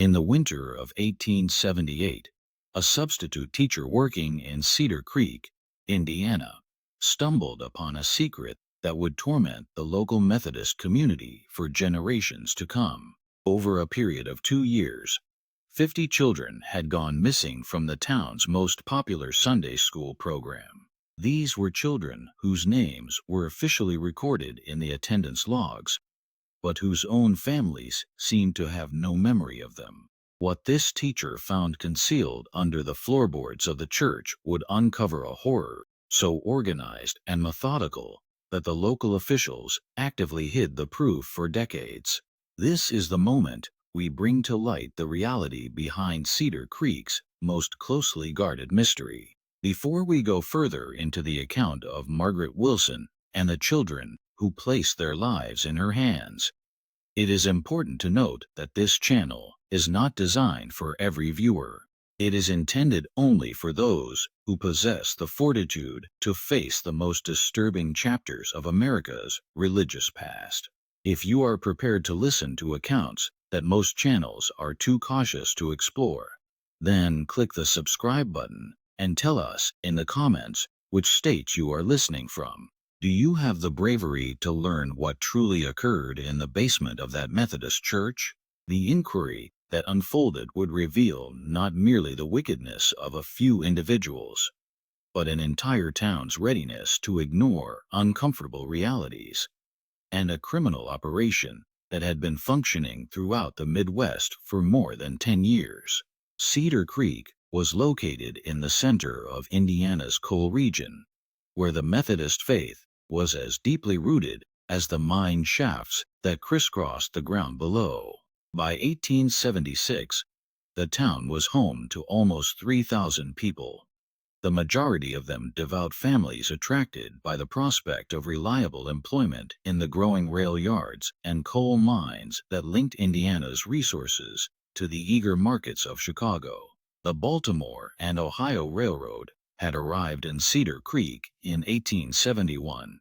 In the winter of 1878, a substitute teacher working in Cedar Creek, Indiana, stumbled upon a secret that would torment the local Methodist community for generations to come. Over a period of 2 years, 50 children had gone missing from the town's most popular Sunday school program. These were children whose names were officially recorded in the attendance logs, but whose own families seemed to have no memory of them. What this teacher found concealed under the floorboards of the church would uncover a horror so organized and methodical that the local officials actively hid the proof for decades. This is the moment we bring to light the reality behind Cedar Creek's most closely guarded mystery. Before we go further into the account of Margaret Wilson and the children who placed their lives in her hands, it is important to note that this channel is not designed for every viewer. It is intended only for those who possess the fortitude to face the most disturbing chapters of America's religious past. If you are prepared to listen to accounts that most channels are too cautious to explore, then click the subscribe button and tell us in the comments which state you are listening from. Do you have the bravery to learn what truly occurred in the basement of that Methodist church? The inquiry that unfolded would reveal not merely the wickedness of a few individuals, but an entire town's readiness to ignore uncomfortable realities, and a criminal operation that had been functioning throughout the Midwest for more than 10 years. Cedar Creek was located in the center of Indiana's coal region, where the Methodist faith was as deeply rooted as the mine shafts that crisscrossed the ground below. By 1876, the town was home to almost 3,000 people, the majority of them devout families attracted by the prospect of reliable employment in the growing rail yards and coal mines that linked Indiana's resources to the eager markets of Chicago. The Baltimore and Ohio Railroad had arrived in Cedar Creek in 1871,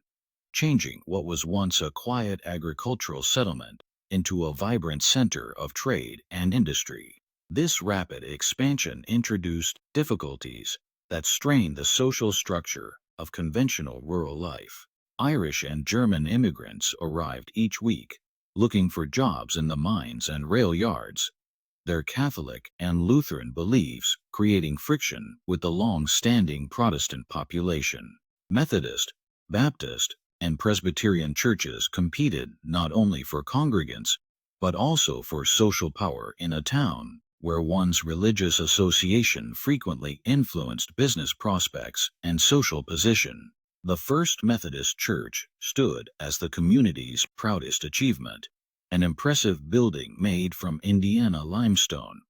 changing what was once a quiet agricultural settlement into a vibrant center of trade and industry. This rapid expansion introduced difficulties that strained the social structure of conventional rural life. Irish and German immigrants arrived each week, looking for jobs in the mines and rail yards, their Catholic and Lutheran beliefs creating friction with the long-standing Protestant population. Methodist, Baptist, and Presbyterian churches competed not only for congregants, but also for social power in a town where one's religious association frequently influenced business prospects and social position. The First Methodist Church stood as the community's proudest achievement, an impressive building made from Indiana limestone,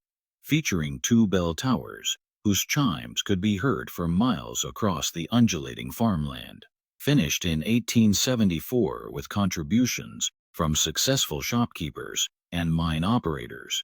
featuring 2 bell towers whose chimes could be heard for miles across the undulating farmland. Finished in 1874 with contributions from successful shopkeepers and mine operators,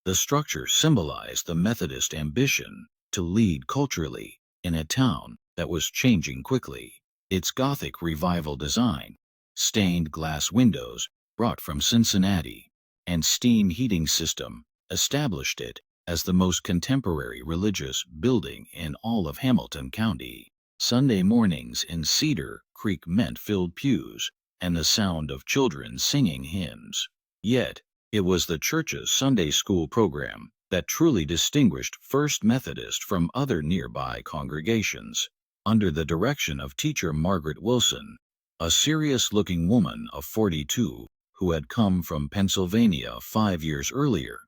the structure symbolized the Methodist ambition to lead culturally in a town that was changing quickly. Its Gothic Revival design, stained glass windows brought from Cincinnati, and steam heating system established it as the most contemporary religious building in all of Hamilton County. Sunday mornings in Cedar Creek meant filled pews and the sound of children singing hymns. Yet, it was the church's Sunday school program that truly distinguished First Methodist from other nearby congregations. Under the direction of teacher Margaret Wilson, a serious-looking woman of 42 who had come from Pennsylvania 5 years earlier,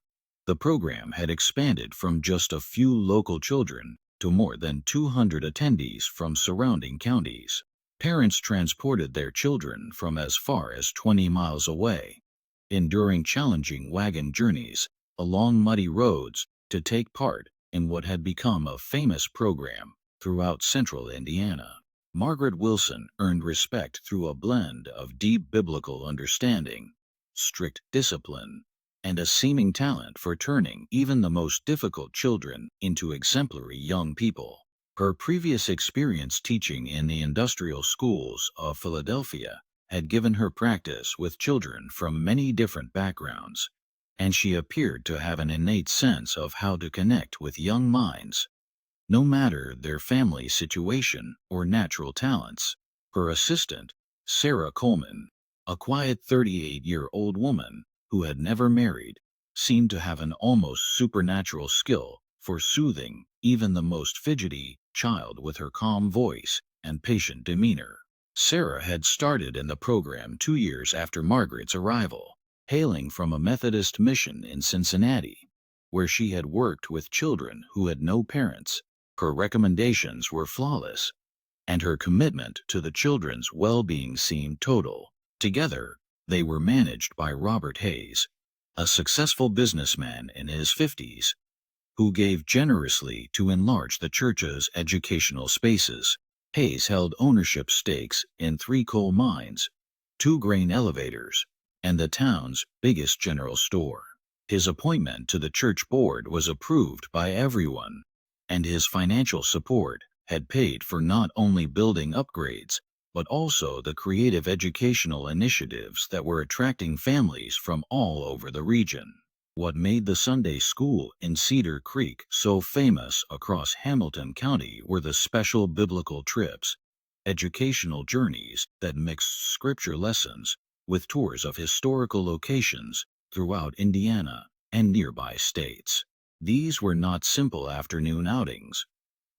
the program had expanded from just a few local children to more than 200 attendees from surrounding counties. Parents transported their children from as far as 20 miles away, enduring challenging wagon journeys along muddy roads to take part in what had become a famous program throughout central Indiana. Margaret Wilson earned respect through a blend of deep biblical understanding, strict discipline, and a seeming talent for turning even the most difficult children into exemplary young people. Her previous experience teaching in the industrial schools of Philadelphia had given her practice with children from many different backgrounds, and she appeared to have an innate sense of how to connect with young minds, no matter their family situation or natural talents. Her assistant, Sarah Coleman, a quiet 38-year-old woman who had never married, seemed to have an almost supernatural skill for soothing even the most fidgety child with her calm voice and patient demeanor. Sarah had started in the program 2 years after Margaret's arrival, hailing from a Methodist mission in Cincinnati, where she had worked with children who had no parents. Her recommendations were flawless, and her commitment to the children's well-being seemed total. Together, they were managed by Robert Hayes, a successful businessman in his 50s, who gave generously to enlarge the church's educational spaces. Hayes held ownership stakes in 3 coal mines, 2 grain elevators, and the town's biggest general store. His appointment to the church board was approved by everyone, and his financial support had paid for not only building upgrades, but also the creative educational initiatives that were attracting families from all over the region. What made the Sunday school in Cedar Creek so famous across Hamilton County were the special biblical trips, educational journeys that mixed scripture lessons with tours of historical locations throughout Indiana and nearby states. These were not simple afternoon outings,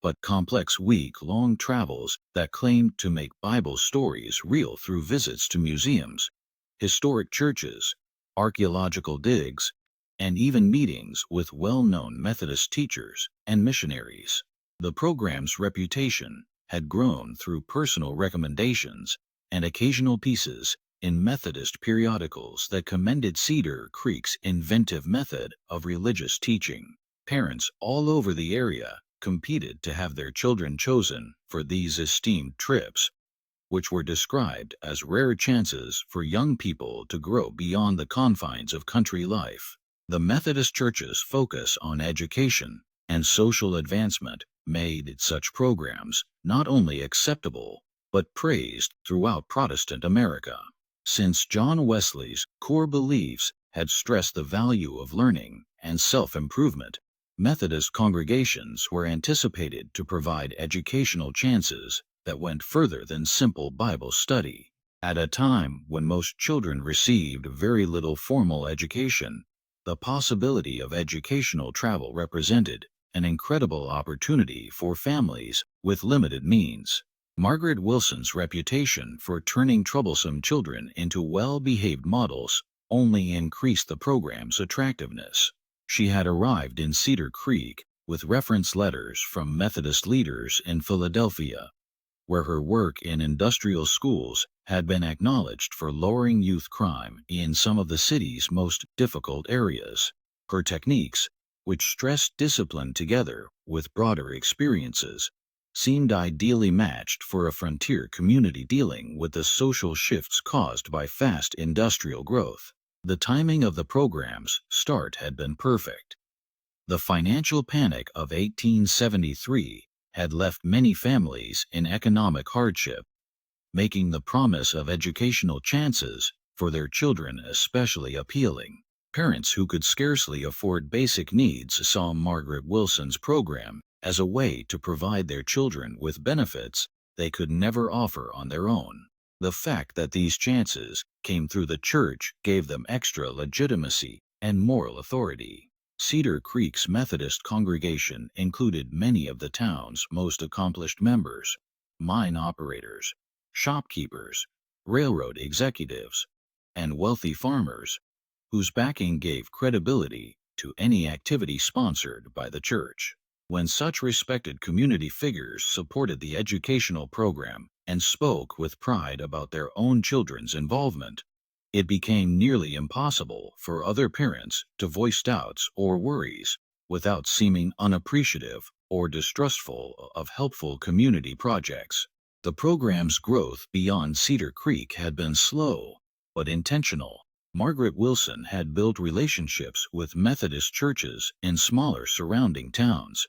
but complex week-long travels that claimed to make Bible stories real through visits to museums, historic churches, archaeological digs, and even meetings with well-known Methodist teachers and missionaries. The program's reputation had grown through personal recommendations and occasional pieces in Methodist periodicals that commended Cedar Creek's inventive method of religious teaching. Parents all over the area competed to have their children chosen for these esteemed trips, which were described as rare chances for young people to grow beyond the confines of country life. The Methodist Church's focus on education and social advancement made such programs not only acceptable, but praised throughout Protestant America. Since John Wesley's core beliefs had stressed the value of learning and self-improvement, Methodist congregations were anticipated to provide educational chances that went further than simple Bible study. At a time when most children received very little formal education, the possibility of educational travel represented an incredible opportunity for families with limited means. Margaret Wilson's reputation for turning troublesome children into well-behaved models only increased the program's attractiveness. She had arrived in Cedar Creek with reference letters from Methodist leaders in Philadelphia, where her work in industrial schools had been acknowledged for lowering youth crime in some of the city's most difficult areas. Her techniques, which stressed discipline together with broader experiences, seemed ideally matched for a frontier community dealing with the social shifts caused by fast industrial growth. The timing of the program's start had been perfect. The financial panic of 1873 had left many families in economic hardship, making the promise of educational chances for their children especially appealing. Parents who could scarcely afford basic needs saw Margaret Wilson's program as a way to provide their children with benefits they could never offer on their own. The fact that these chances came through the church gave them extra legitimacy and moral authority. Cedar Creek's Methodist congregation included many of the town's most accomplished members, mine operators, shopkeepers, railroad executives, and wealthy farmers, whose backing gave credibility to any activity sponsored by the church. When such respected community figures supported the educational program and spoke with pride about their own children's involvement, it became nearly impossible for other parents to voice doubts or worries without seeming unappreciative or distrustful of helpful community projects. The program's growth beyond Cedar Creek had been slow, but intentional. Margaret Wilson had built relationships with Methodist churches in smaller surrounding towns,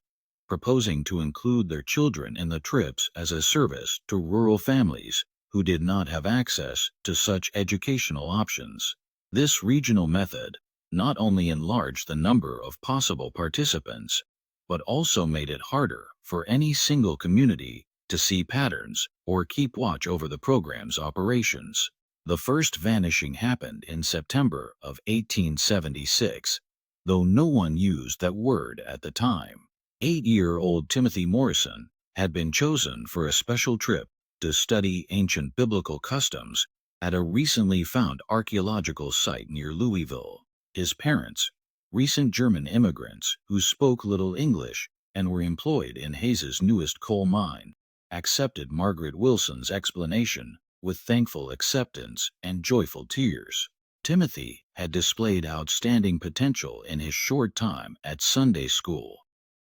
proposing to include their children in the trips as a service to rural families who did not have access to such educational options. This regional method not only enlarged the number of possible participants, but also made it harder for any single community to see patterns or keep watch over the program's operations. The first vanishing happened in September of 1876, though no one used that word at the time. 8-year-old Timothy Morrison had been chosen for a special trip to study ancient biblical customs at a recently found archaeological site near Louisville. His parents, recent German immigrants who spoke little English and were employed in Hayes's newest coal mine, accepted Margaret Wilson's explanation with thankful acceptance and joyful tears. Timothy had displayed outstanding potential in his short time at Sunday school,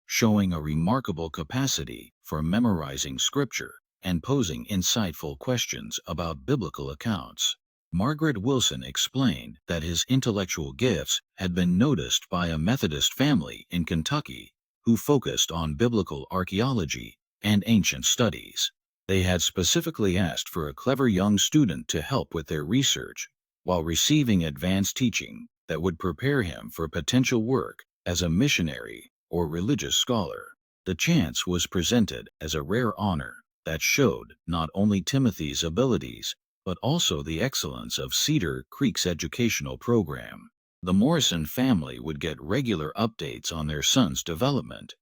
showing a remarkable capacity for memorizing scripture and posing insightful questions about biblical accounts. Margaret Wilson explained that his intellectual gifts had been noticed by a Methodist family in Kentucky who focused on biblical archaeology and ancient studies. They had specifically asked for a clever young student to help with their research, while receiving advanced teaching that would prepare him for potential work as a missionary or religious scholar. The chance was presented as a rare honor that showed not only Timothy's abilities, but also the excellence of Cedar Creek's educational program. The Morrison family would get regular updates on their son's development,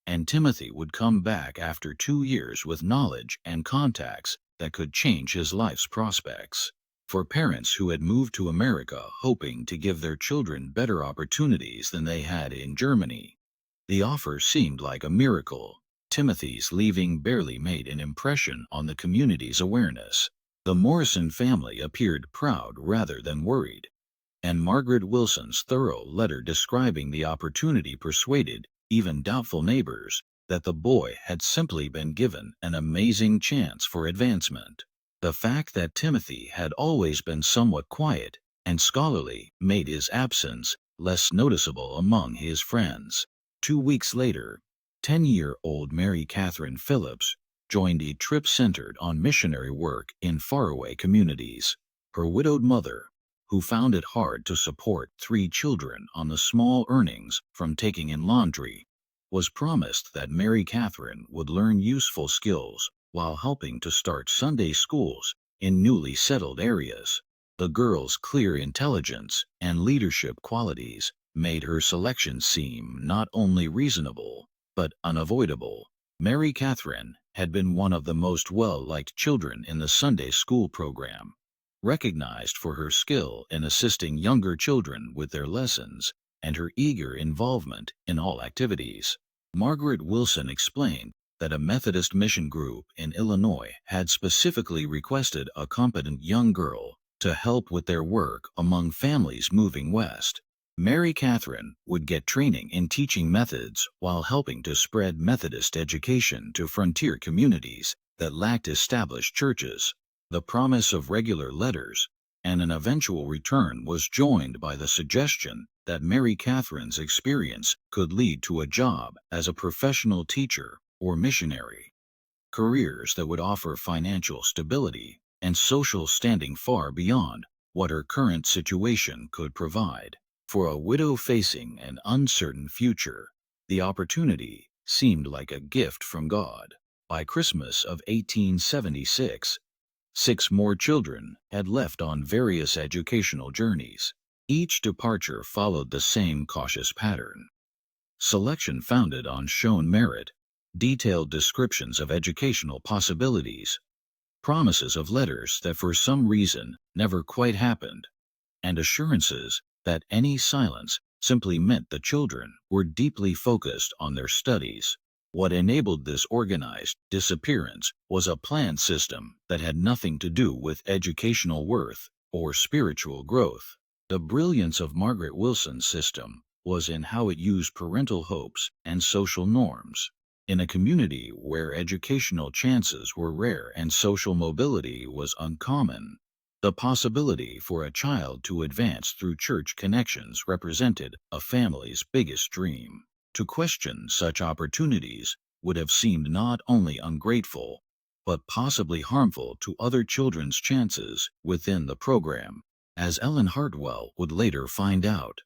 and Timothy would come back after 2 years with knowledge and contacts that could change his life's prospects. For parents who had moved to America hoping to give their children better opportunities than they had in Germany, the offer seemed like a miracle. Timothy's leaving barely made an impression on the community's awareness. The Morrison family appeared proud rather than worried, and Margaret Wilson's thorough letter describing the opportunity persuaded even doubtful neighbors that the boy had simply been given an amazing chance for advancement. The fact that Timothy had always been somewhat quiet and scholarly made his absence less noticeable among his friends. 2 weeks later, 10-year-old Mary Catherine Phillips joined a trip centered on missionary work in faraway communities. Her widowed mother, who found it hard to support 3 children on the small earnings from taking in laundry, was promised that Mary Catherine would learn useful skills while helping to start Sunday schools in newly settled areas. The girl's clear intelligence and leadership qualities made her selection seem not only reasonable, but unavoidable. Mary Catherine had been one of the most well-liked children in the Sunday school program, recognized for her skill in assisting younger children with their lessons and her eager involvement in all activities. Margaret Wilson explained that a Methodist mission group in Illinois had specifically requested a competent young girl to help with their work among families moving west. Mary Catherine would get training in teaching methods while helping to spread Methodist education to frontier communities that lacked established churches. The promise of regular letters and an eventual return was joined by the suggestion that Mary Catherine's experience could lead to a job as a professional teacher or missionary, careers that would offer financial stability and social standing far beyond what her current situation could provide. For a widow facing an uncertain future, the opportunity seemed like a gift from God. By Christmas of 1876, 6 more children had left on various educational journeys. Each departure followed the same cautious pattern. Selection founded on shown merit, detailed descriptions of educational possibilities, promises of letters that for some reason never quite happened, and assurances that any silence simply meant the children were deeply focused on their studies. What enabled this organized disappearance was a planned system that had nothing to do with educational worth or spiritual growth. The brilliance of Margaret Wilson's system was in how it used parental hopes and social norms. In a community where educational chances were rare and social mobility was uncommon, the possibility for a child to advance through church connections represented a family's biggest dream. To question such opportunities would have seemed not only ungrateful, but possibly harmful to other children's chances within the program, as Ellen Hartwell would later find out.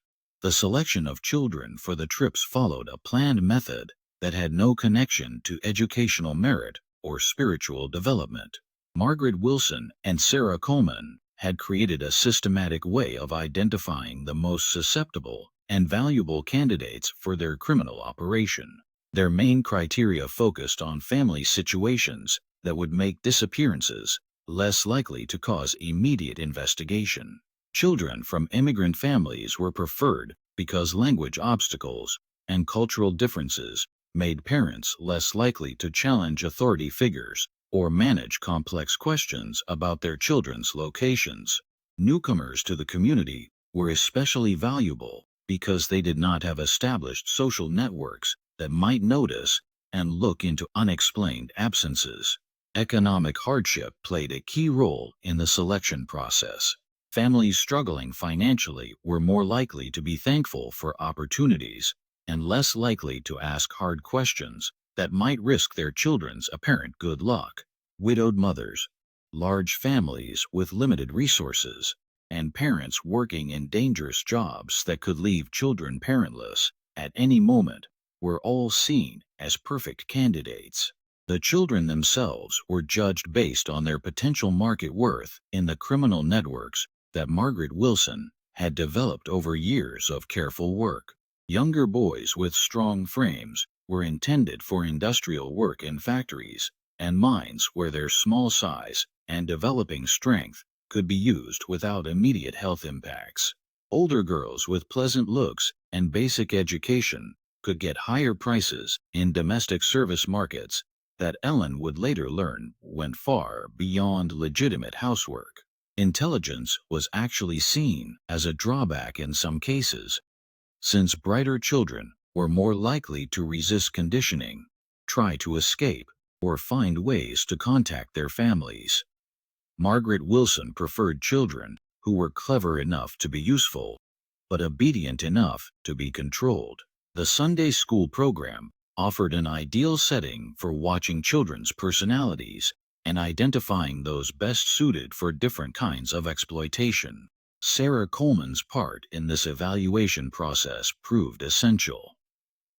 The selection of children for the trips followed a planned method that had no connection to educational merit or spiritual development. Margaret Wilson and Sarah Coleman had created a systematic way of identifying the most susceptible and valuable candidates for their criminal operation. Their main criteria focused on family situations that would make disappearances less likely to cause immediate investigation. Children from immigrant families were preferred because language obstacles and cultural differences made parents less likely to challenge authority figures or manage complex questions about their children's locations. Newcomers to the community were especially valuable because they did not have established social networks that might notice and look into unexplained absences. Economic hardship played a key role in the selection process. Families struggling financially were more likely to be thankful for opportunities and less likely to ask hard questions that might risk their children's apparent good luck. Widowed mothers, large families with limited resources, and parents working in dangerous jobs that could leave children parentless at any moment were all seen as perfect candidates. The children themselves were judged based on their potential market worth in the criminal networks that Margaret Wilson had developed over years of careful work. Younger boys with strong frames were intended for industrial work in factories and mines where their small size and developing strength could be used without immediate health impacts. Older girls with pleasant looks and basic education could get higher prices in domestic service markets that Ellen would later learn went far beyond legitimate housework. Intelligence was actually seen as a drawback in some cases, since brighter children were more likely to resist conditioning, try to escape, or find ways to contact their families. Margaret Wilson preferred children who were clever enough to be useful, but obedient enough to be controlled. The Sunday school program offered an ideal setting for watching children's personalities and identifying those best suited for different kinds of exploitation. Sarah Coleman's part in this evaluation process proved essential.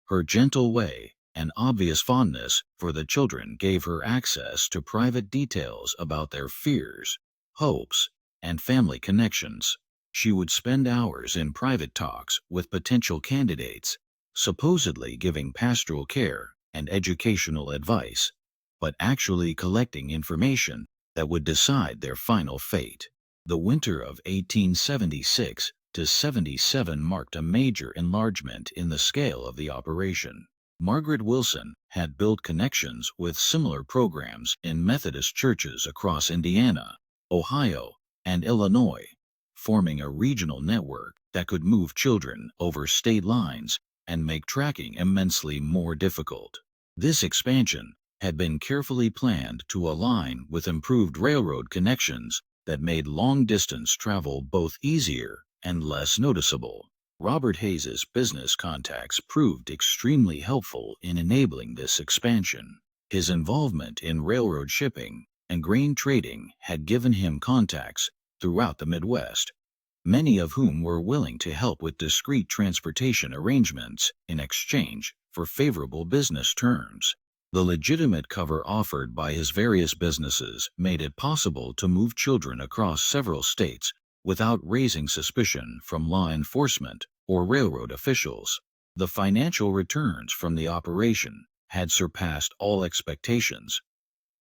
Her gentle way and obvious fondness for the children gave her access to private details about their fears, hopes, and family connections. She would spend hours in private talks with potential candidates, supposedly giving pastoral care and educational advice, but actually collecting information that would decide their final fate. The winter of 1876 to 77 marked a major enlargement in the scale of the operation. Margaret Wilson had built connections with similar programs in Methodist churches across Indiana, Ohio, and Illinois, forming a regional network that could move children over state lines and make tracking immensely more difficult. This expansion had been carefully planned to align with improved railroad connections that made long-distance travel both easier and less noticeable. Robert Hayes's business contacts proved extremely helpful in enabling this expansion. His involvement in railroad shipping and grain trading had given him contacts throughout the Midwest, many of whom were willing to help with discreet transportation arrangements in exchange for favorable business terms. The legitimate cover offered by his various businesses made it possible to move children across several states without raising suspicion from law enforcement or railroad officials. The financial returns from the operation had surpassed all expectations,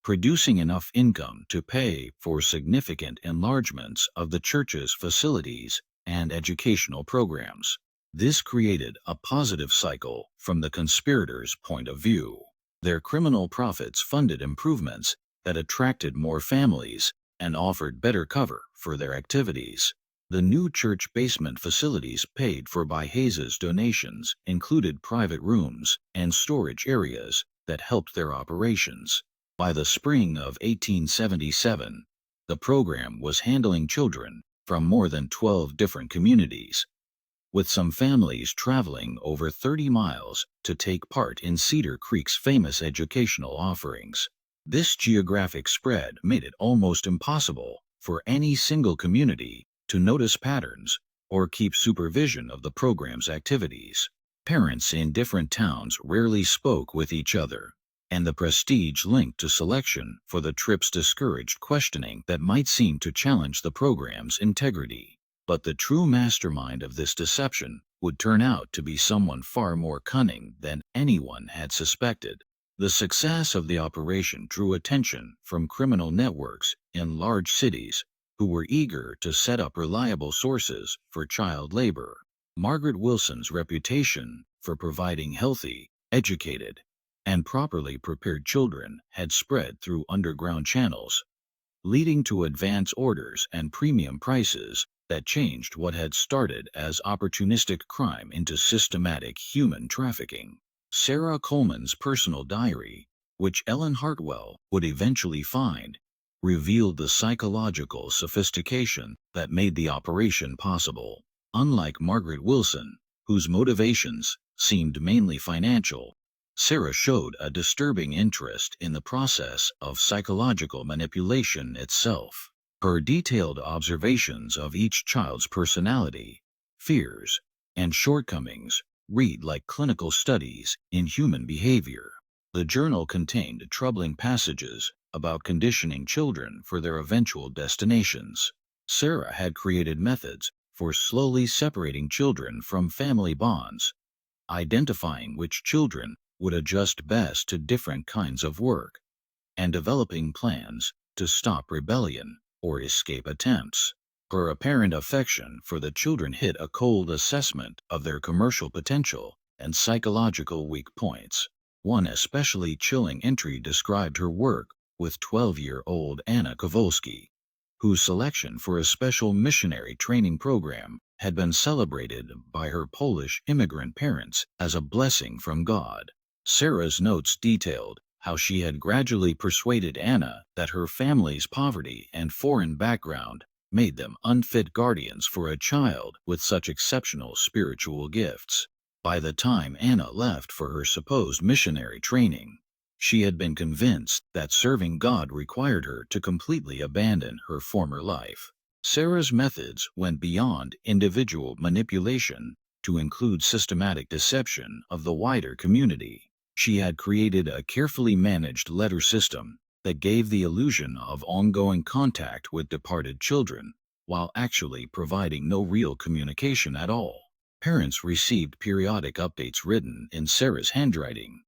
producing enough income to pay for significant enlargements of the church's facilities and educational programs. This created a positive cycle from the conspirators' point of view. Their criminal profits funded improvements that attracted more families and offered better cover for their activities. The new church basement facilities paid for by Hayes's donations included private rooms and storage areas that helped their operations. By the spring of 1877, the program was handling children from more than 12 different communities, with some families traveling over 30 miles to take part in Cedar Creek's famous educational offerings. This geographic spread made it almost impossible for any single community to notice patterns or keep supervision of the program's activities. Parents in different towns rarely spoke with each other, and the prestige linked to selection for the trips discouraged questioning that might seem to challenge the program's integrity. But the true mastermind of this deception would turn out to be someone far more cunning than anyone had suspected. The success of the operation drew attention from criminal networks in large cities who were eager to set up reliable sources for child labor. Margaret Wilson's reputation for providing healthy, educated, and properly prepared children had spread through underground channels, leading to advance orders and premium prices that changed what had started as opportunistic crime into systematic human trafficking. Sarah Coleman's personal diary, which Ellen Hartwell would eventually find, revealed the psychological sophistication that made the operation possible. Unlike Margaret Wilson, whose motivations seemed mainly financial, Sarah showed a disturbing interest in the process of psychological manipulation itself. Her detailed observations of each child's personality, fears, and shortcomings read like clinical studies in human behavior. The journal contained troubling passages about conditioning children for their eventual destinations. Sarah had created methods for slowly separating children from family bonds, identifying which children would adjust best to different kinds of work, and developing plans to stop rebellion or escape attempts. Her apparent affection for the children hit a cold assessment of their commercial potential and psychological weak points. One especially chilling entry described her work with 12-year-old Anna Kowalski, whose selection for a special missionary training program had been celebrated by her Polish immigrant parents as a blessing from God. Sarah's notes detailed how she had gradually persuaded Anna that her family's poverty and foreign background made them unfit guardians for a child with such exceptional spiritual gifts. By the time Anna left for her supposed missionary training, she had been convinced that serving God required her to completely abandon her former life. Sarah's methods went beyond individual manipulation to include systematic deception of the wider community. She had created a carefully managed letter system that gave the illusion of ongoing contact with departed children, while actually providing no real communication at all. Parents received periodic updates written in Sarah's handwriting,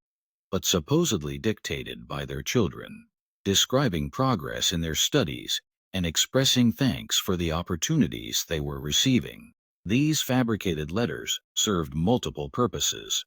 but supposedly dictated by their children, describing progress in their studies and expressing thanks for the opportunities they were receiving. These fabricated letters served multiple purposes.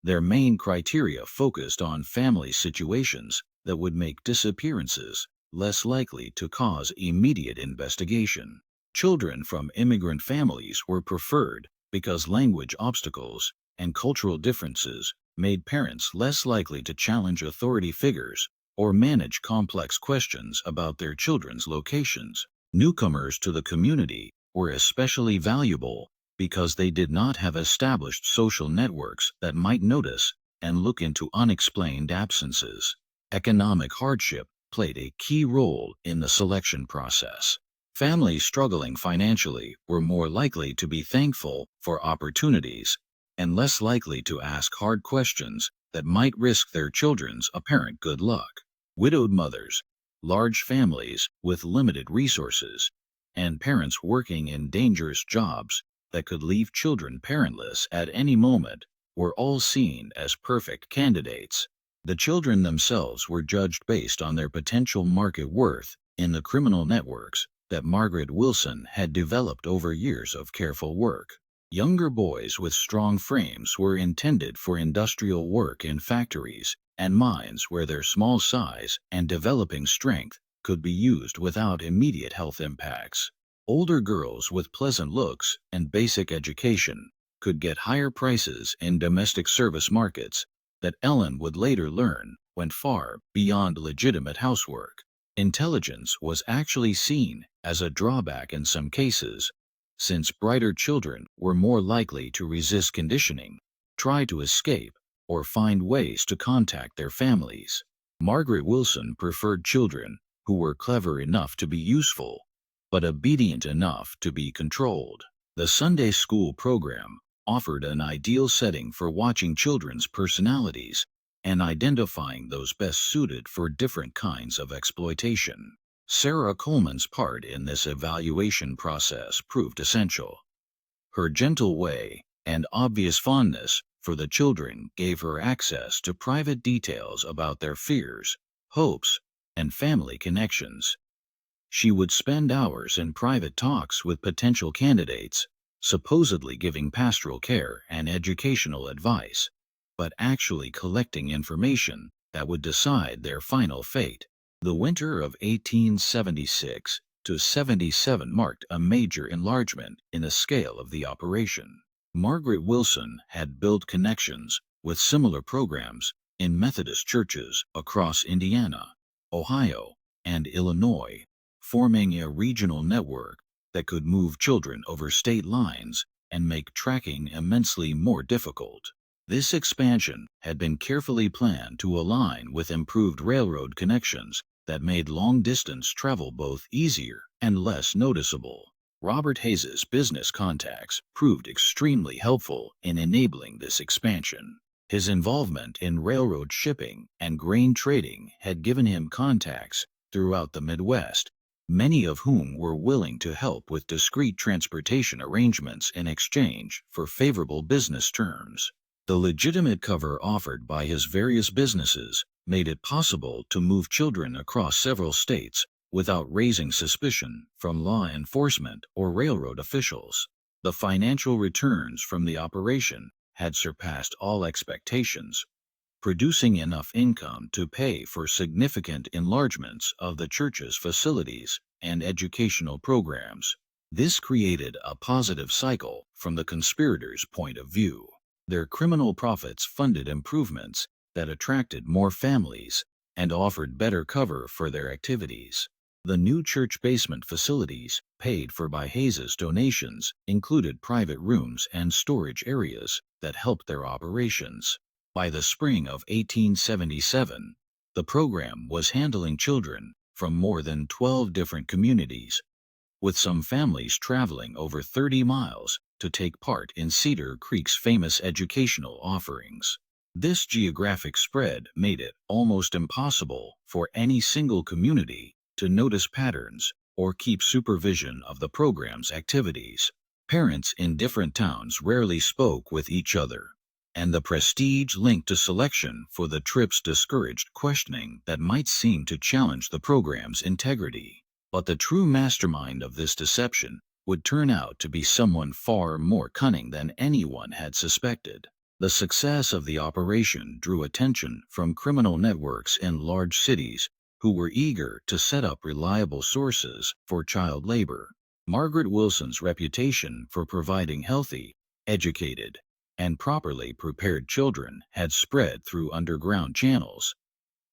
Their main criteria focused on family situations that would make disappearances less likely to cause immediate investigation. Children from immigrant families were preferred because language obstacles and cultural differences made parents less likely to challenge authority figures or manage complex questions about their children's locations. Newcomers to the community were especially valuable because they did not have established social networks that might notice and look into unexplained absences. Economic hardship played a key role in the selection process. Families struggling financially were more likely to be thankful for opportunities and less likely to ask hard questions that might risk their children's apparent good luck. Widowed mothers, large families with limited resources, and parents working in dangerous jobs that could leave children parentless at any moment were all seen as perfect candidates. The children themselves were judged based on their potential market worth in the criminal networks that Margaret Wilson had developed over years of careful work. Younger boys with strong frames were intended for industrial work in factories and mines where their small size and developing strength could be used without immediate health impacts. Older girls with pleasant looks and basic education could get higher prices in domestic service markets that Ellen would later learn went far beyond legitimate housework. Intelligence was actually seen as a drawback in some cases, since brighter children were more likely to resist conditioning, try to escape, or find ways to contact their families. Margaret Wilson preferred children who were clever enough to be useful, but obedient enough to be controlled. The Sunday school program offered an ideal setting for watching children's personalities and identifying those best suited for different kinds of exploitation. Sarah Coleman's part in this evaluation process proved essential. Her gentle way and obvious fondness for the children gave her access to private details about their fears, hopes, and family connections. She would spend hours in private talks with potential candidates, supposedly giving pastoral care and educational advice, but actually collecting information that would decide their final fate. The winter of 1876 to 77 marked a major enlargement in the scale of the operation. Margaret Wilson had built connections with similar programs in Methodist churches across Indiana, Ohio, and Illinois, forming a regional network that could move children over state lines and make tracking immensely more difficult. This expansion had been carefully planned to align with improved railroad connections that made long-distance travel both easier and less noticeable. Robert Hayes's business contacts proved extremely helpful in enabling this expansion. His involvement in railroad shipping and grain trading had given him contacts throughout the Midwest, many of whom were willing to help with discreet transportation arrangements in exchange for favorable business terms. The legitimate cover offered by his various businesses made it possible to move children across several states without raising suspicion from law enforcement or railroad officials. The financial returns from the operation had surpassed all expectations, producing enough income to pay for significant enlargements of the church's facilities and educational programs. This created a positive cycle from the conspirators' point of view. Their criminal profits funded improvements that attracted more families and offered better cover for their activities. The new church basement facilities, paid for by Hayes's donations, included private rooms and storage areas that helped their operations. By the spring of 1877, the program was handling children from more than 12 different communities, with some families traveling over 30 miles to take part in Cedar Creek's famous educational offerings. This geographic spread made it almost impossible for any single community to notice patterns or keep supervision of the program's activities. Parents in different towns rarely spoke with each other, and the prestige linked to selection for the trips discouraged questioning that might seem to challenge the program's integrity. But the true mastermind of this deception would turn out to be someone far more cunning than anyone had suspected. The success of the operation drew attention from criminal networks in large cities who were eager to set up reliable sources for child labor. Margaret Wilson's reputation for providing healthy, educated, and properly prepared children had spread through underground channels,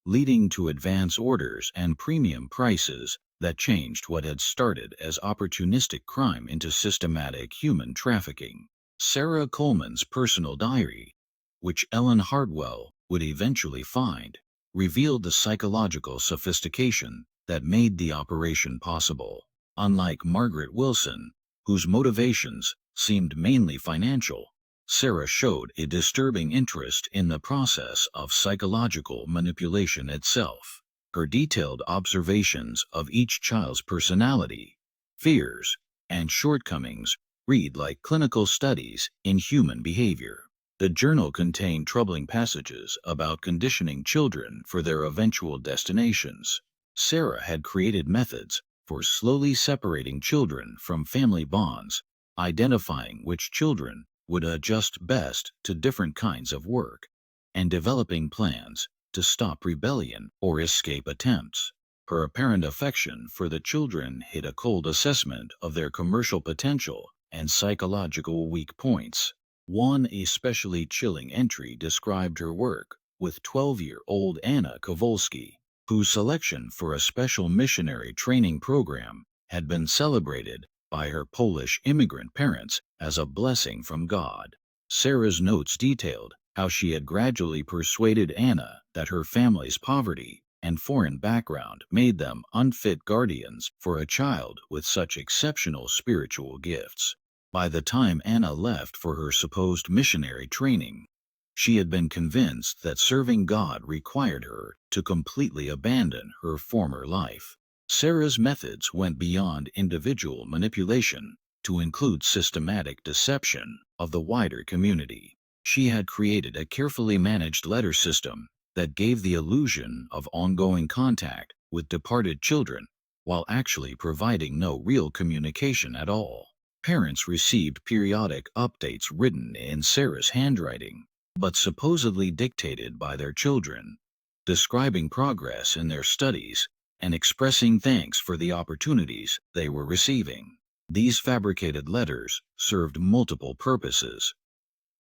leading to advance orders and premium prices that changed what had started as opportunistic crime into systematic human trafficking. Sarah Coleman's personal diary, which Ellen Hardwell would eventually find, revealed the psychological sophistication that made the operation possible. Unlike Margaret Wilson, whose motivations seemed mainly financial, Sarah showed a disturbing interest in the process of psychological manipulation itself. Her detailed observations of each child's personality, fears, and shortcomings read like clinical studies in human behavior. The journal contained troubling passages about conditioning children for their eventual destinations. Sarah had created methods for slowly separating children from family bonds, identifying which children would adjust best to different kinds of work, and developing plans to stop rebellion or escape attempts. Her apparent affection for the children hid a cold assessment of their commercial potential and psychological weak points. One especially chilling entry described her work with 12-year-old Anna Kowalski, whose selection for a special missionary training program had been celebrated by her Polish immigrant parents as a blessing from God. Sarah's notes detailed how she had gradually persuaded Anna that her family's poverty and foreign background made them unfit guardians for a child with such exceptional spiritual gifts. By the time Anna left for her supposed missionary training, she had been convinced that serving God required her to completely abandon her former life. Sarah's methods went beyond individual manipulation to include systematic deception of the wider community. She had created a carefully managed letter system that gave the illusion of ongoing contact with departed children while actually providing no real communication at all. Parents received periodic updates written in Sarah's handwriting, but supposedly dictated by their children, describing progress in their studies and expressing thanks for the opportunities they were receiving. These fabricated letters served multiple purposes.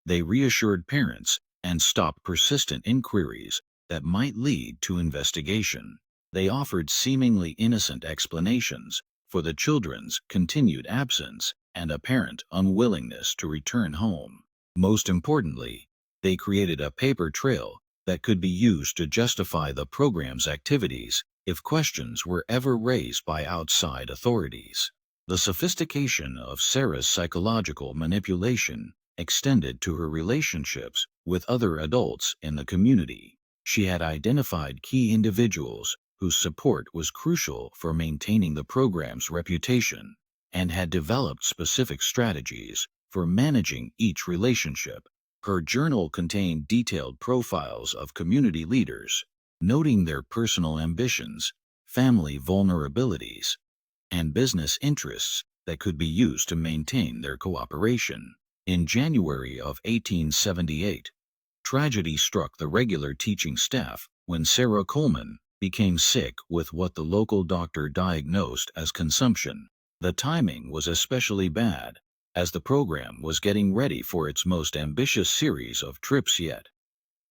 They reassured parents and stopped persistent inquiries that might lead to investigation. They offered seemingly innocent explanations for the children's continued absence and apparent unwillingness to return home. Most importantly, they created a paper trail that could be used to justify the program's activities if questions were ever raised by outside authorities. The sophistication of Sarah's psychological manipulation extended to her relationships with other adults in the community. She had identified key individuals whose support was crucial for maintaining the program's reputation, and had developed specific strategies for managing each relationship. Her journal contained detailed profiles of community leaders, noting their personal ambitions, family vulnerabilities, and business interests that could be used to maintain their cooperation. In January of 1878, tragedy struck the regular teaching staff when Sarah Coleman became sick with what the local doctor diagnosed as consumption. The timing was especially bad, as the program was getting ready for its most ambitious series of trips yet.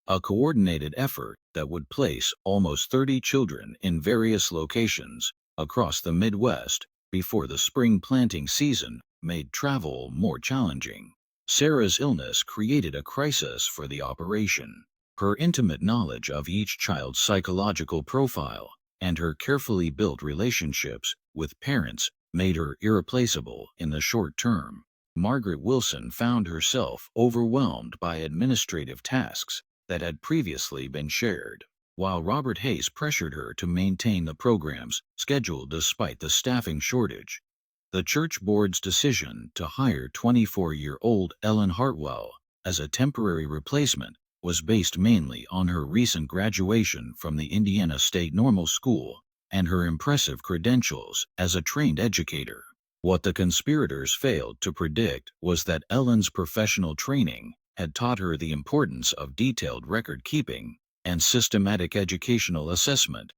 A coordinated effort that would place almost 30 children in various locations across the Midwest before the spring planting season made travel more challenging. Sarah's illness created a crisis for the operation. Her intimate knowledge of each child's psychological profile and her carefully built relationships with parents made her irreplaceable in the short term. Margaret Wilson found herself overwhelmed by administrative tasks that had previously been shared, while Robert Hayes pressured her to maintain the program's schedule despite the staffing shortage. The church board's decision to hire 24-year-old Ellen Hartwell as a temporary replacement was based mainly on her recent graduation from the Indiana State Normal School and her impressive credentials as a trained educator. What the conspirators failed to predict was that Ellen's professional training had taught her the importance of detailed record-keeping and systematic educational assessment,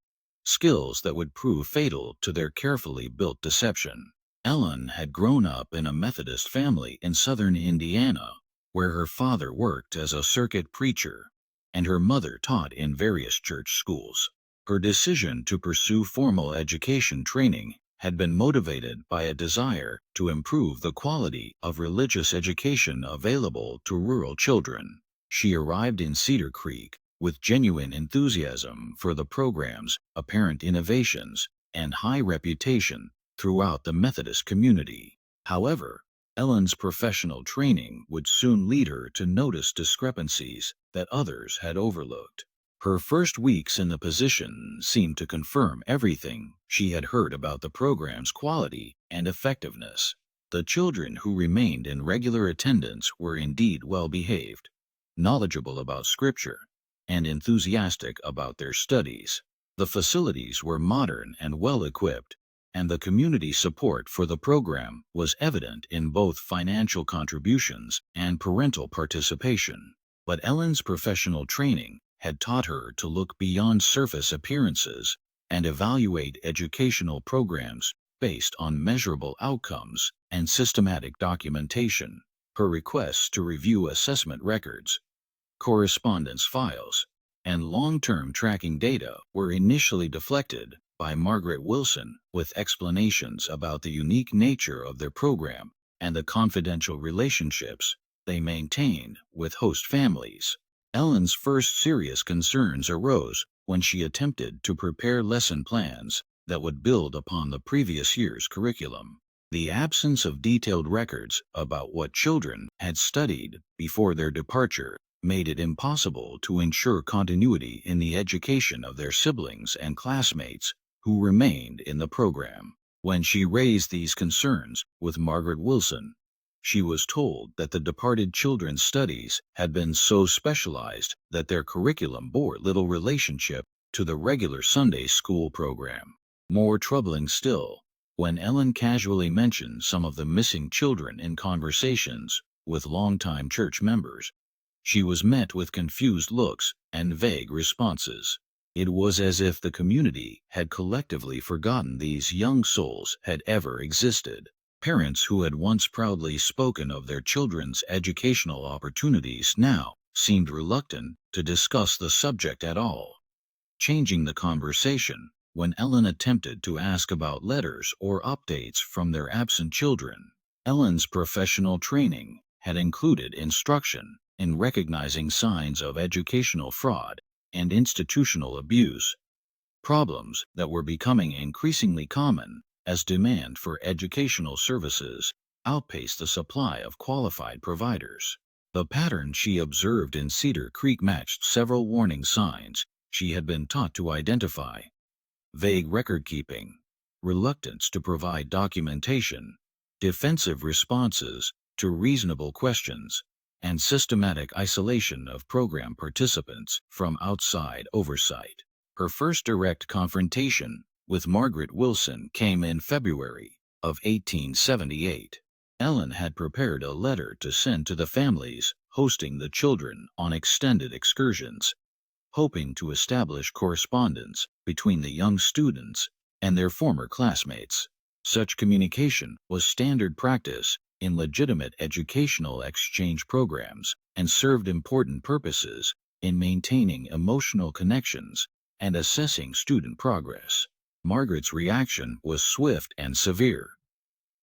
skills that would prove fatal to their carefully built deception. Ellen had grown up in a Methodist family in southern Indiana, where her father worked as a circuit preacher and her mother taught in various church schools. Her decision to pursue formal education training had been motivated by a desire to improve the quality of religious education available to rural children. She arrived in Cedar Creek with genuine enthusiasm for the program's apparent innovations and high reputation throughout the Methodist community. However, Ellen's professional training would soon lead her to notice discrepancies that others had overlooked. Her first weeks in the position seemed to confirm everything she had heard about the program's quality and effectiveness. The children who remained in regular attendance were indeed well-behaved, knowledgeable about Scripture, and enthusiastic about their studies. The facilities were modern and well-equipped, and the community support for the program was evident in both financial contributions and parental participation. But Ellen's professional training had taught her to look beyond surface appearances and evaluate educational programs based on measurable outcomes and systematic documentation. Her requests to review assessment records, correspondence files, and long-term tracking data were initially deflected by Margaret Wilson with explanations about the unique nature of their program and the confidential relationships they maintained with host families. Ellen's first serious concerns arose when she attempted to prepare lesson plans that would build upon the previous year's curriculum. The absence of detailed records about what children had studied before their departure made it impossible to ensure continuity in the education of their siblings and classmates who remained in the program. When she raised these concerns with Margaret Wilson, she was told that the departed children's studies had been so specialized that their curriculum bore little relationship to the regular Sunday school program. More troubling still, when Ellen casually mentioned some of the missing children in conversations with longtime church members, she was met with confused looks and vague responses. It was as if the community had collectively forgotten these young souls had ever existed. Parents who had once proudly spoken of their children's educational opportunities now seemed reluctant to discuss the subject at all. Changing the conversation, when Ellen attempted to ask about letters or updates from their absent children, Ellen's professional training had included instruction in recognizing signs of educational fraud and institutional abuse, problems that were becoming increasingly common as demand for educational services outpaced the supply of qualified providers. The pattern she observed in Cedar Creek matched several warning signs she had been taught to identify: vague record-keeping, reluctance to provide documentation, defensive responses to reasonable questions, and systematic isolation of program participants from outside oversight. Her first direct confrontation with Margaret Wilson came in February of 1878. Ellen had prepared a letter to send to the families hosting the children on extended excursions, hoping to establish correspondence between the young students and their former classmates. Such communication was standard practice in legitimate educational exchange programs and served important purposes in maintaining emotional connections and assessing student progress. Margaret's reaction was swift and severe.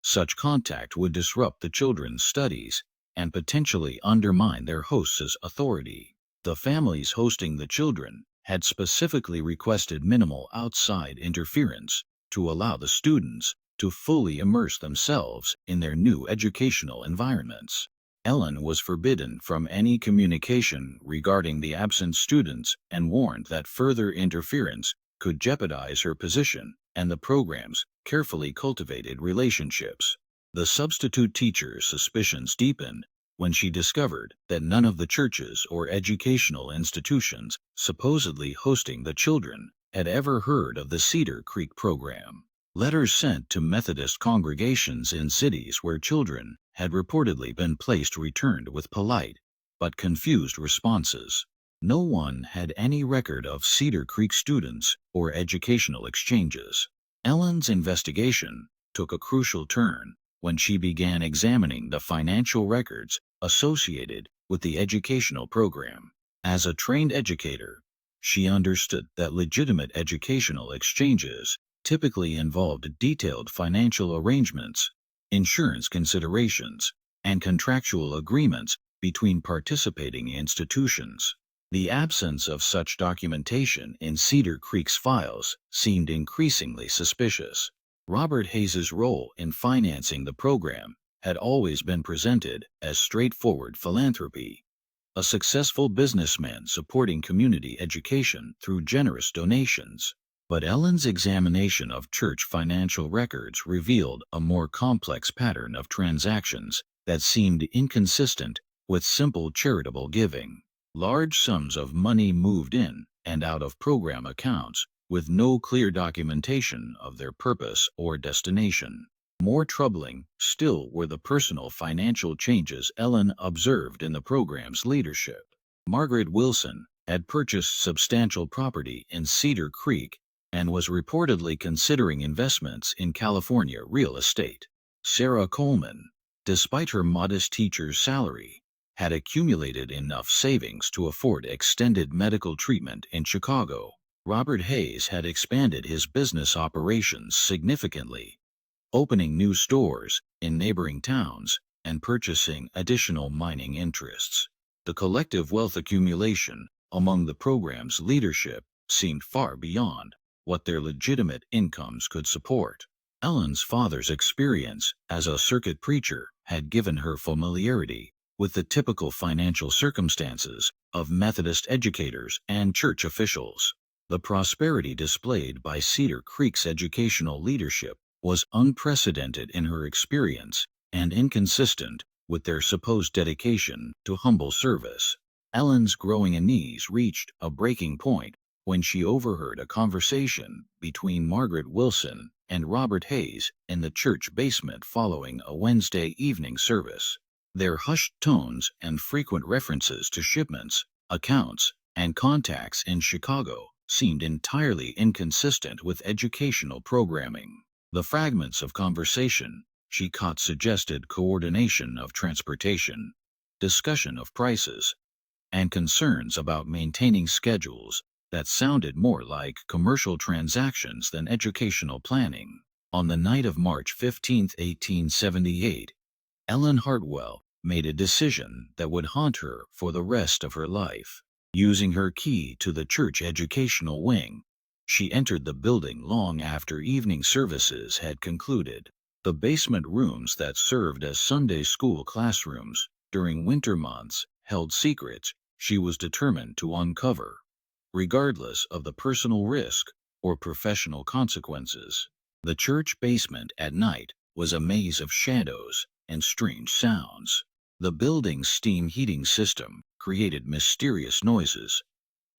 Such contact would disrupt the children's studies and potentially undermine their hosts' authority. The families hosting the children had specifically requested minimal outside interference to allow the students to fully immerse themselves in their new educational environments. Ellen was forbidden from any communication regarding the absent students and warned that further interference could jeopardize her position and the program's carefully cultivated relationships. The substitute teacher's suspicions deepened when she discovered that none of the churches or educational institutions supposedly hosting the children had ever heard of the Cedar Creek program. Letters sent to Methodist congregations in cities where children had reportedly been placed returned with polite but confused responses. No one had any record of Cedar Creek students or educational exchanges. Ellen's investigation took a crucial turn when she began examining the financial records associated with the educational program. As a trained educator, she understood that legitimate educational exchanges typically involved detailed financial arrangements, insurance considerations, and contractual agreements between participating institutions. The absence of such documentation in Cedar Creek's files seemed increasingly suspicious. Robert Hayes's role in financing the program had always been presented as straightforward philanthropy, a successful businessman supporting community education through generous donations. But Ellen's examination of church financial records revealed a more complex pattern of transactions that seemed inconsistent with simple charitable giving. Large sums of money moved in and out of program accounts with no clear documentation of their purpose or destination. More troubling still were the personal financial changes Ellen observed in the program's leadership. Margaret Wilson had purchased substantial property in Cedar Creek and was reportedly considering investments in California real estate. Sarah Coleman, despite her modest teacher's salary, had accumulated enough savings to afford extended medical treatment in Chicago. Robert Hayes had expanded his business operations significantly, opening new stores in neighboring towns and purchasing additional mining interests. The collective wealth accumulation among the program's leadership seemed far beyond what their legitimate incomes could support. Ellen's father's experience as a circuit preacher had given her familiarity with the typical financial circumstances of Methodist educators and church officials. The prosperity displayed by Cedar Creek's educational leadership was unprecedented in her experience and inconsistent with their supposed dedication to humble service. Ellen's growing unease reached a breaking point when she overheard a conversation between Margaret Wilson and Robert Hayes in the church basement following a Wednesday evening service. Their hushed tones and frequent references to shipments, accounts, and contacts in Chicago seemed entirely inconsistent with educational programming. The fragments of conversation she caught suggested coordination of transportation, discussion of prices, and concerns about maintaining schedules that sounded more like commercial transactions than educational planning. On the night of March 15, 1878, Ellen Hartwell made a decision that would haunt her for the rest of her life. Using her key to the church educational wing, she entered the building long after evening services had concluded. The basement rooms that served as Sunday school classrooms during winter months held secrets she was determined to uncover, regardless of the personal risk or professional consequences. The church basement at night was a maze of shadows and strange sounds. The building's steam heating system created mysterious noises,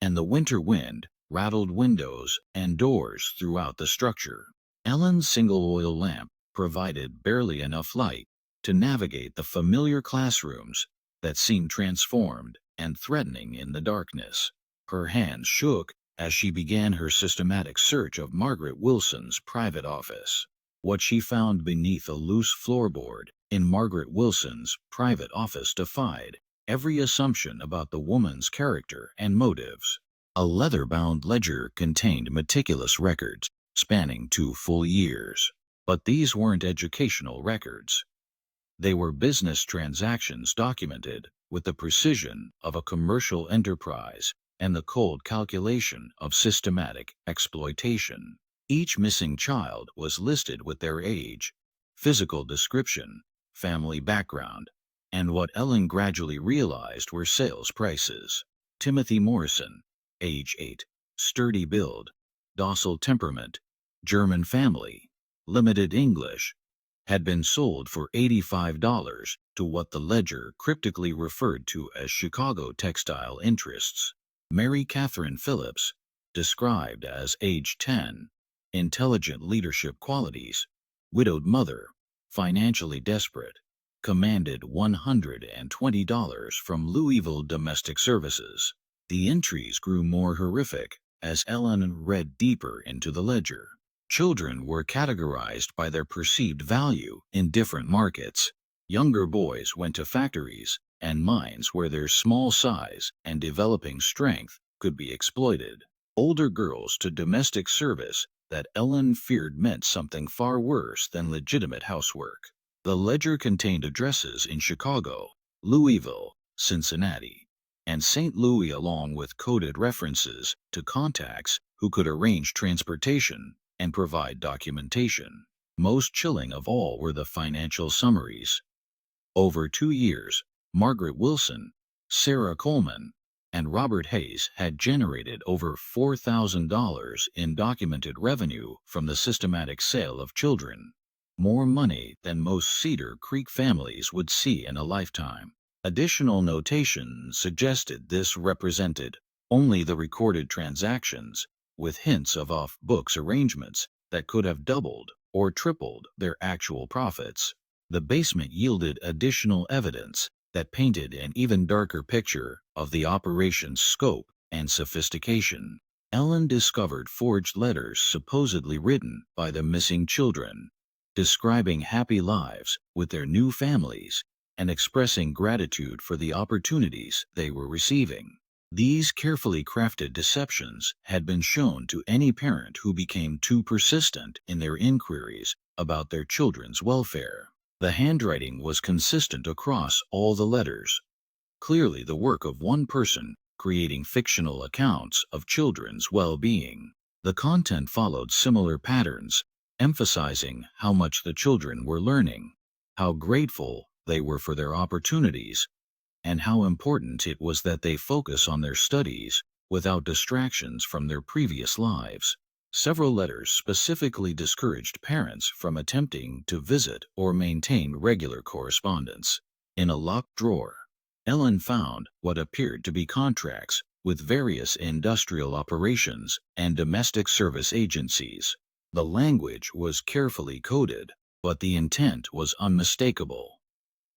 and the winter wind rattled windows and doors throughout the structure. Ellen's single oil lamp provided barely enough light to navigate the familiar classrooms that seemed transformed and threatening in the darkness. Her hands shook as she began her systematic search of Margaret Wilson's private office. What she found beneath a loose floorboard in Margaret Wilson's private office defied every assumption about the woman's character and motives. A leather-bound ledger contained meticulous records spanning 2 full years. But these weren't educational records. They were business transactions documented with the precision of a commercial enterprise and the cold calculation of systematic exploitation. Each missing child was listed with their age, physical description, family background, and what Ellen gradually realized were sales prices. Timothy Morrison, age 8, sturdy build, docile temperament, German family, limited English, had been sold for $85 to what the ledger cryptically referred to as Chicago textile interests. Mary Catherine Phillips, described as age 10, intelligent leadership qualities, widowed mother, financially desperate, commanded $120 from Louisville Domestic Services. The entries grew more horrific as Ellen read deeper into the ledger. Children were categorized by their perceived value in different markets. Younger boys went to factories and mines where their small size and developing strength could be exploited. Older girls to domestic service that Ellen feared meant something far worse than legitimate housework. The ledger contained addresses in Chicago, Louisville, Cincinnati, and St. Louis, along with coded references to contacts who could arrange transportation and provide documentation. Most chilling of all were the financial summaries. Over 2 years, Margaret Wilson, Sarah Coleman, and Robert Hayes had generated over $4,000 in documented revenue from the systematic sale of children, more money than most Cedar Creek families would see in a lifetime. Additional notation suggested this represented only the recorded transactions, with hints of off-books arrangements that could have doubled or tripled their actual profits. The basement yielded additional evidence that painted an even darker picture of the operation's scope and sophistication. Ellen discovered forged letters supposedly written by the missing children, describing happy lives with their new families and expressing gratitude for the opportunities they were receiving. These carefully crafted deceptions had been shown to any parent who became too persistent in their inquiries about their children's welfare. The handwriting was consistent across all the letters, clearly the work of one person creating fictional accounts of children's well-being. The content followed similar patterns, emphasizing how much the children were learning, how grateful they were for their opportunities, and how important it was that they focus on their studies without distractions from their previous lives. Several letters specifically discouraged parents from attempting to visit or maintain regular correspondence. In a locked drawer, Ellen found what appeared to be contracts with various industrial operations and domestic service agencies. The language was carefully coded, but the intent was unmistakable.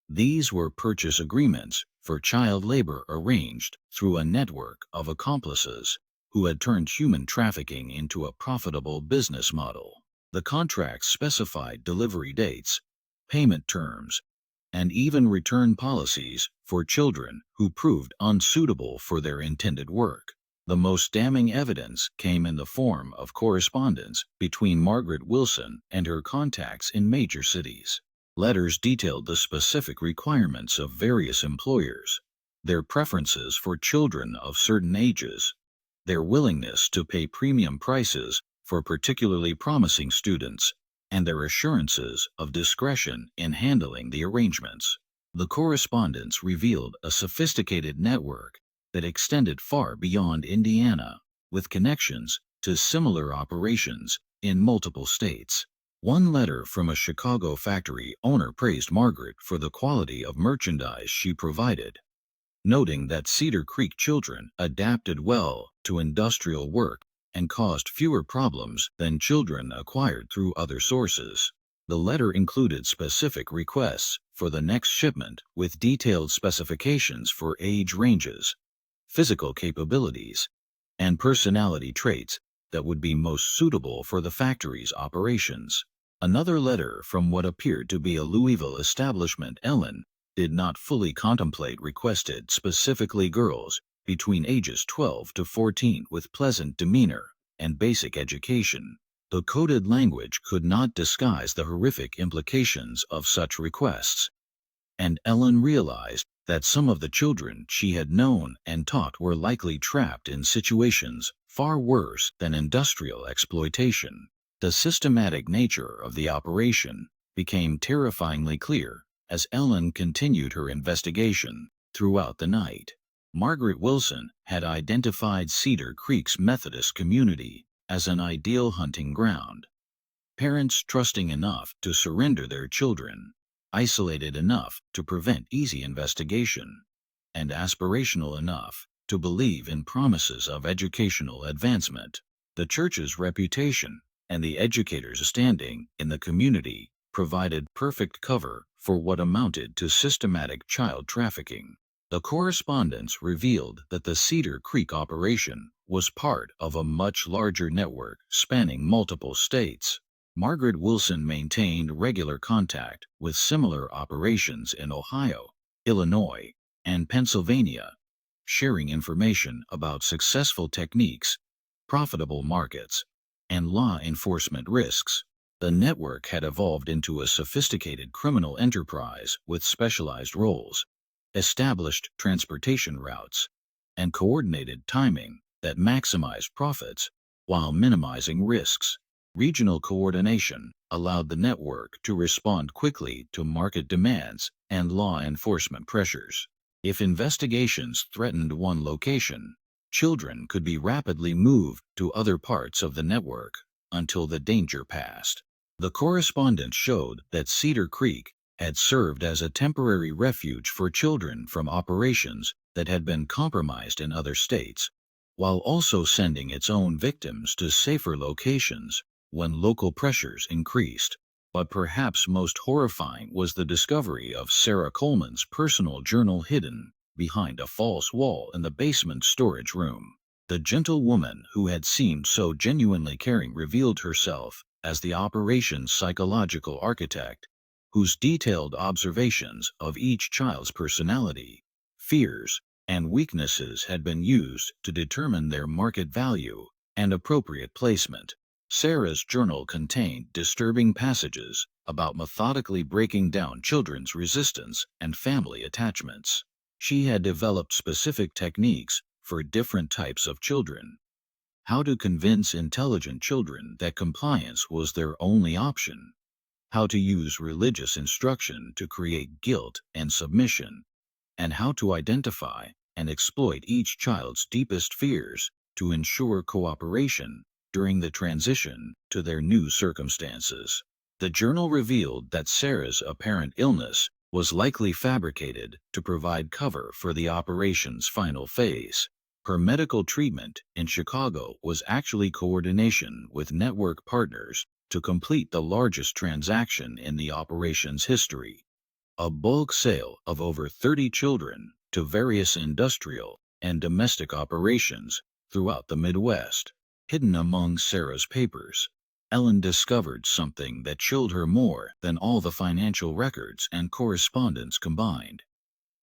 These were purchase agreements for child labor arranged through a network of accomplices who had turned human trafficking into a profitable business model. The contracts specified delivery dates, payment terms, and even return policies for children who proved unsuitable for their intended work. The most damning evidence came in the form of correspondence between Margaret Wilson and her contacts in major cities. Letters detailed the specific requirements of various employers, their preferences for children of certain ages, their willingness to pay premium prices for particularly promising students, and their assurances of discretion in handling the arrangements. The correspondence revealed a sophisticated network that extended far beyond Indiana, with connections to similar operations in multiple states. One letter from a Chicago factory owner praised Margaret for the quality of merchandise she provided, noting that Cedar Creek children adapted well to industrial work and caused fewer problems than children acquired through other sources. The letter included specific requests for the next shipment with detailed specifications for age ranges, physical capabilities, and personality traits that would be most suitable for the factory's operations. Another letter from what appeared to be a Louisville establishment Ellen did not fully contemplate requested specifically girls between ages 12 to 14 with pleasant demeanor and basic education. The coded language could not disguise the horrific implications of such requests, and Ellen realized that some of the children she had known and taught were likely trapped in situations far worse than industrial exploitation. The systematic nature of the operation became terrifyingly clear as Ellen continued her investigation throughout the night. Margaret Wilson had identified Cedar Creek's Methodist community as an ideal hunting ground. Parents trusting enough to surrender their children, isolated enough to prevent easy investigation, and aspirational enough to believe in promises of educational advancement. The church's reputation and the educators' standing in the community provided perfect cover for what amounted to systematic child trafficking. The correspondence revealed that the Cedar Creek operation was part of a much larger network spanning multiple states. Margaret Wilson maintained regular contact with similar operations in Ohio, Illinois, and Pennsylvania, sharing information about successful techniques, profitable markets, and law enforcement risks. The network had evolved into a sophisticated criminal enterprise with specialized roles, established transportation routes, and coordinated timing that maximized profits while minimizing risks. Regional coordination allowed the network to respond quickly to market demands and law enforcement pressures. If investigations threatened one location, children could be rapidly moved to other parts of the network until the danger passed. The correspondence showed that Cedar Creek had served as a temporary refuge for children from operations that had been compromised in other states, while also sending its own victims to safer locations when local pressures increased. But perhaps most horrifying was the discovery of Sarah Coleman's personal journal hidden behind a false wall in the basement storage room. The gentle woman who had seemed so genuinely caring revealed herself as the operation's psychological architect, whose detailed observations of each child's personality, fears, and weaknesses had been used to determine their market value and appropriate placement. Sarah's journal contained disturbing passages about methodically breaking down children's resistance and family attachments. She had developed specific techniques for different types of children, how to convince intelligent children that compliance was their only option, how to use religious instruction to create guilt and submission, and how to identify and exploit each child's deepest fears to ensure cooperation during the transition to their new circumstances. The journal revealed that Sarah's apparent illness was likely fabricated to provide cover for the operation's final phase. Her medical treatment in Chicago was actually coordination with network partners to complete the largest transaction in the operation's history, a bulk sale of over 30 children to various industrial and domestic operations throughout the Midwest. Hidden among Sarah's papers, Ellen discovered something that chilled her more than all the financial records and correspondence combined: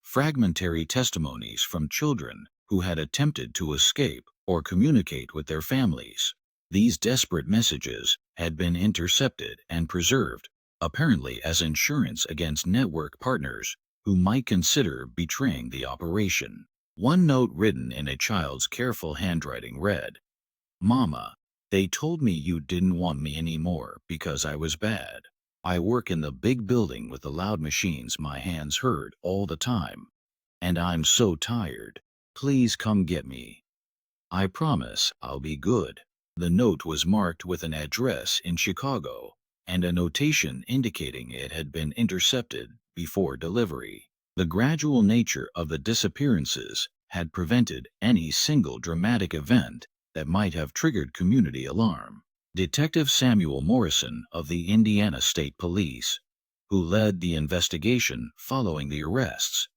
fragmentary testimonies from children who had attempted to escape or communicate with their families. These desperate messages had been intercepted and preserved, apparently as insurance against network partners who might consider betraying the operation. One note written in a child's careful handwriting read, "Mama, they told me you didn't want me anymore because I was bad. I work in the big building with the loud machines my hands heard all the time. And I'm so tired. Please come get me. I promise I'll be good." The note was marked with an address in Chicago and a notation indicating it had been intercepted before delivery. The gradual nature of the disappearances had prevented any single dramatic event that might have triggered community alarm. Detective Samuel Morrison of the Indiana State Police, who led the investigation following the arrests,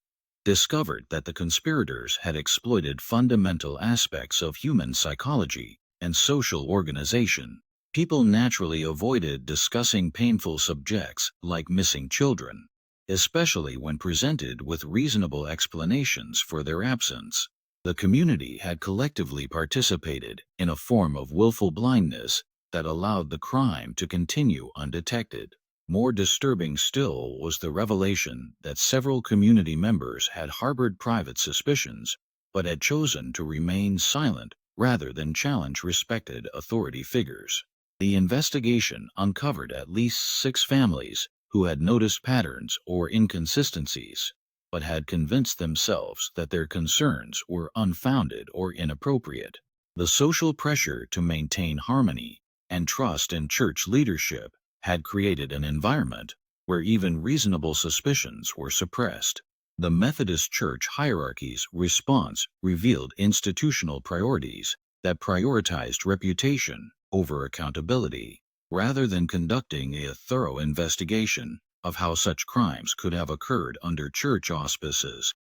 discovered that the conspirators had exploited fundamental aspects of human psychology and social organization. People naturally avoided discussing painful subjects like missing children, especially when presented with reasonable explanations for their absence. The community had collectively participated in a form of willful blindness that allowed the crime to continue undetected. More disturbing still was the revelation that several community members had harbored private suspicions, but had chosen to remain silent rather than challenge respected authority figures. The investigation uncovered at least 6 families who had noticed patterns or inconsistencies, but had convinced themselves that their concerns were unfounded or inappropriate. The social pressure to maintain harmony and trust in church leadership had created an environment where even reasonable suspicions were suppressed. The Methodist Church hierarchy's response revealed institutional priorities that prioritized reputation over accountability, rather than conducting a thorough investigation of how such crimes could have occurred under church auspices.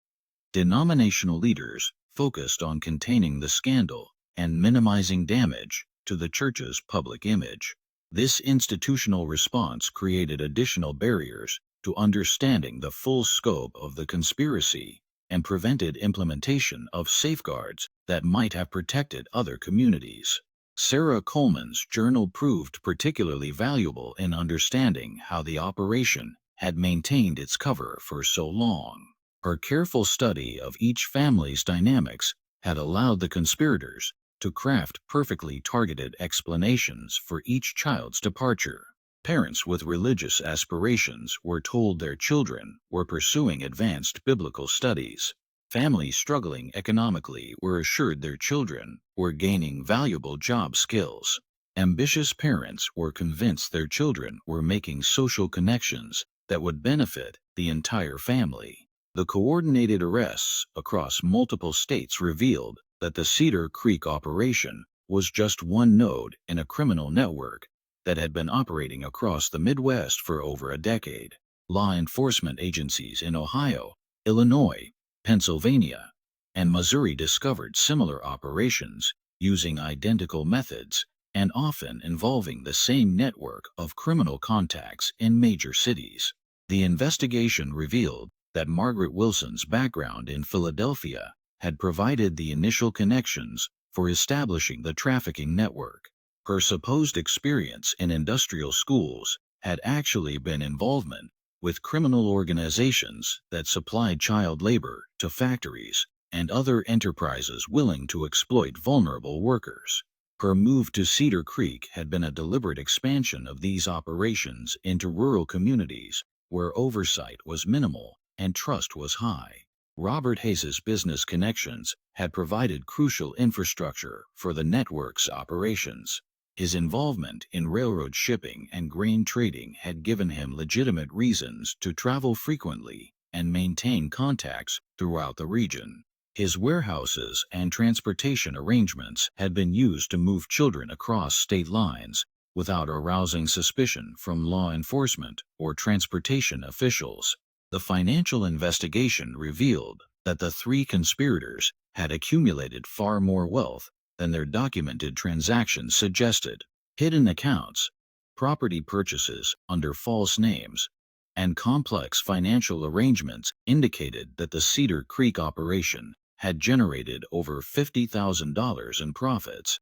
Denominational leaders focused on containing the scandal and minimizing damage to the church's public image. This institutional response created additional barriers to understanding the full scope of the conspiracy and prevented implementation of safeguards that might have protected other communities. Sarah Coleman's journal proved particularly valuable in understanding how the operation had maintained its cover for so long. Her careful study of each family's dynamics had allowed the conspirators to craft perfectly targeted explanations for each child's departure. Parents with religious aspirations were told their children were pursuing advanced biblical studies. Families struggling economically were assured their children were gaining valuable job skills. Ambitious parents were convinced their children were making social connections that would benefit the entire family. The coordinated arrests across multiple states revealed that the Cedar Creek operation was just one node in a criminal network that had been operating across the Midwest for over a decade. Law enforcement agencies in Ohio, Illinois, Pennsylvania, and Missouri discovered similar operations using identical methods and often involving the same network of criminal contacts in major cities. The investigation revealed that Margaret Wilson's background in Philadelphia had provided the initial connections for establishing the trafficking network. Her supposed experience in industrial schools had actually been involvement with criminal organizations that supplied child labor to factories and other enterprises willing to exploit vulnerable workers. Her move to Cedar Creek had been a deliberate expansion of these operations into rural communities where oversight was minimal and trust was high. Robert Hayes's business connections had provided crucial infrastructure for the network's operations. His involvement in railroad shipping and grain trading had given him legitimate reasons to travel frequently and maintain contacts throughout the region. His warehouses and transportation arrangements had been used to move children across state lines without arousing suspicion from law enforcement or transportation officials. The financial investigation revealed that the three conspirators had accumulated far more wealth than their documented transactions suggested. Hidden accounts, property purchases under false names, and complex financial arrangements indicated that the Cedar Creek operation had generated over $50,000 in profits,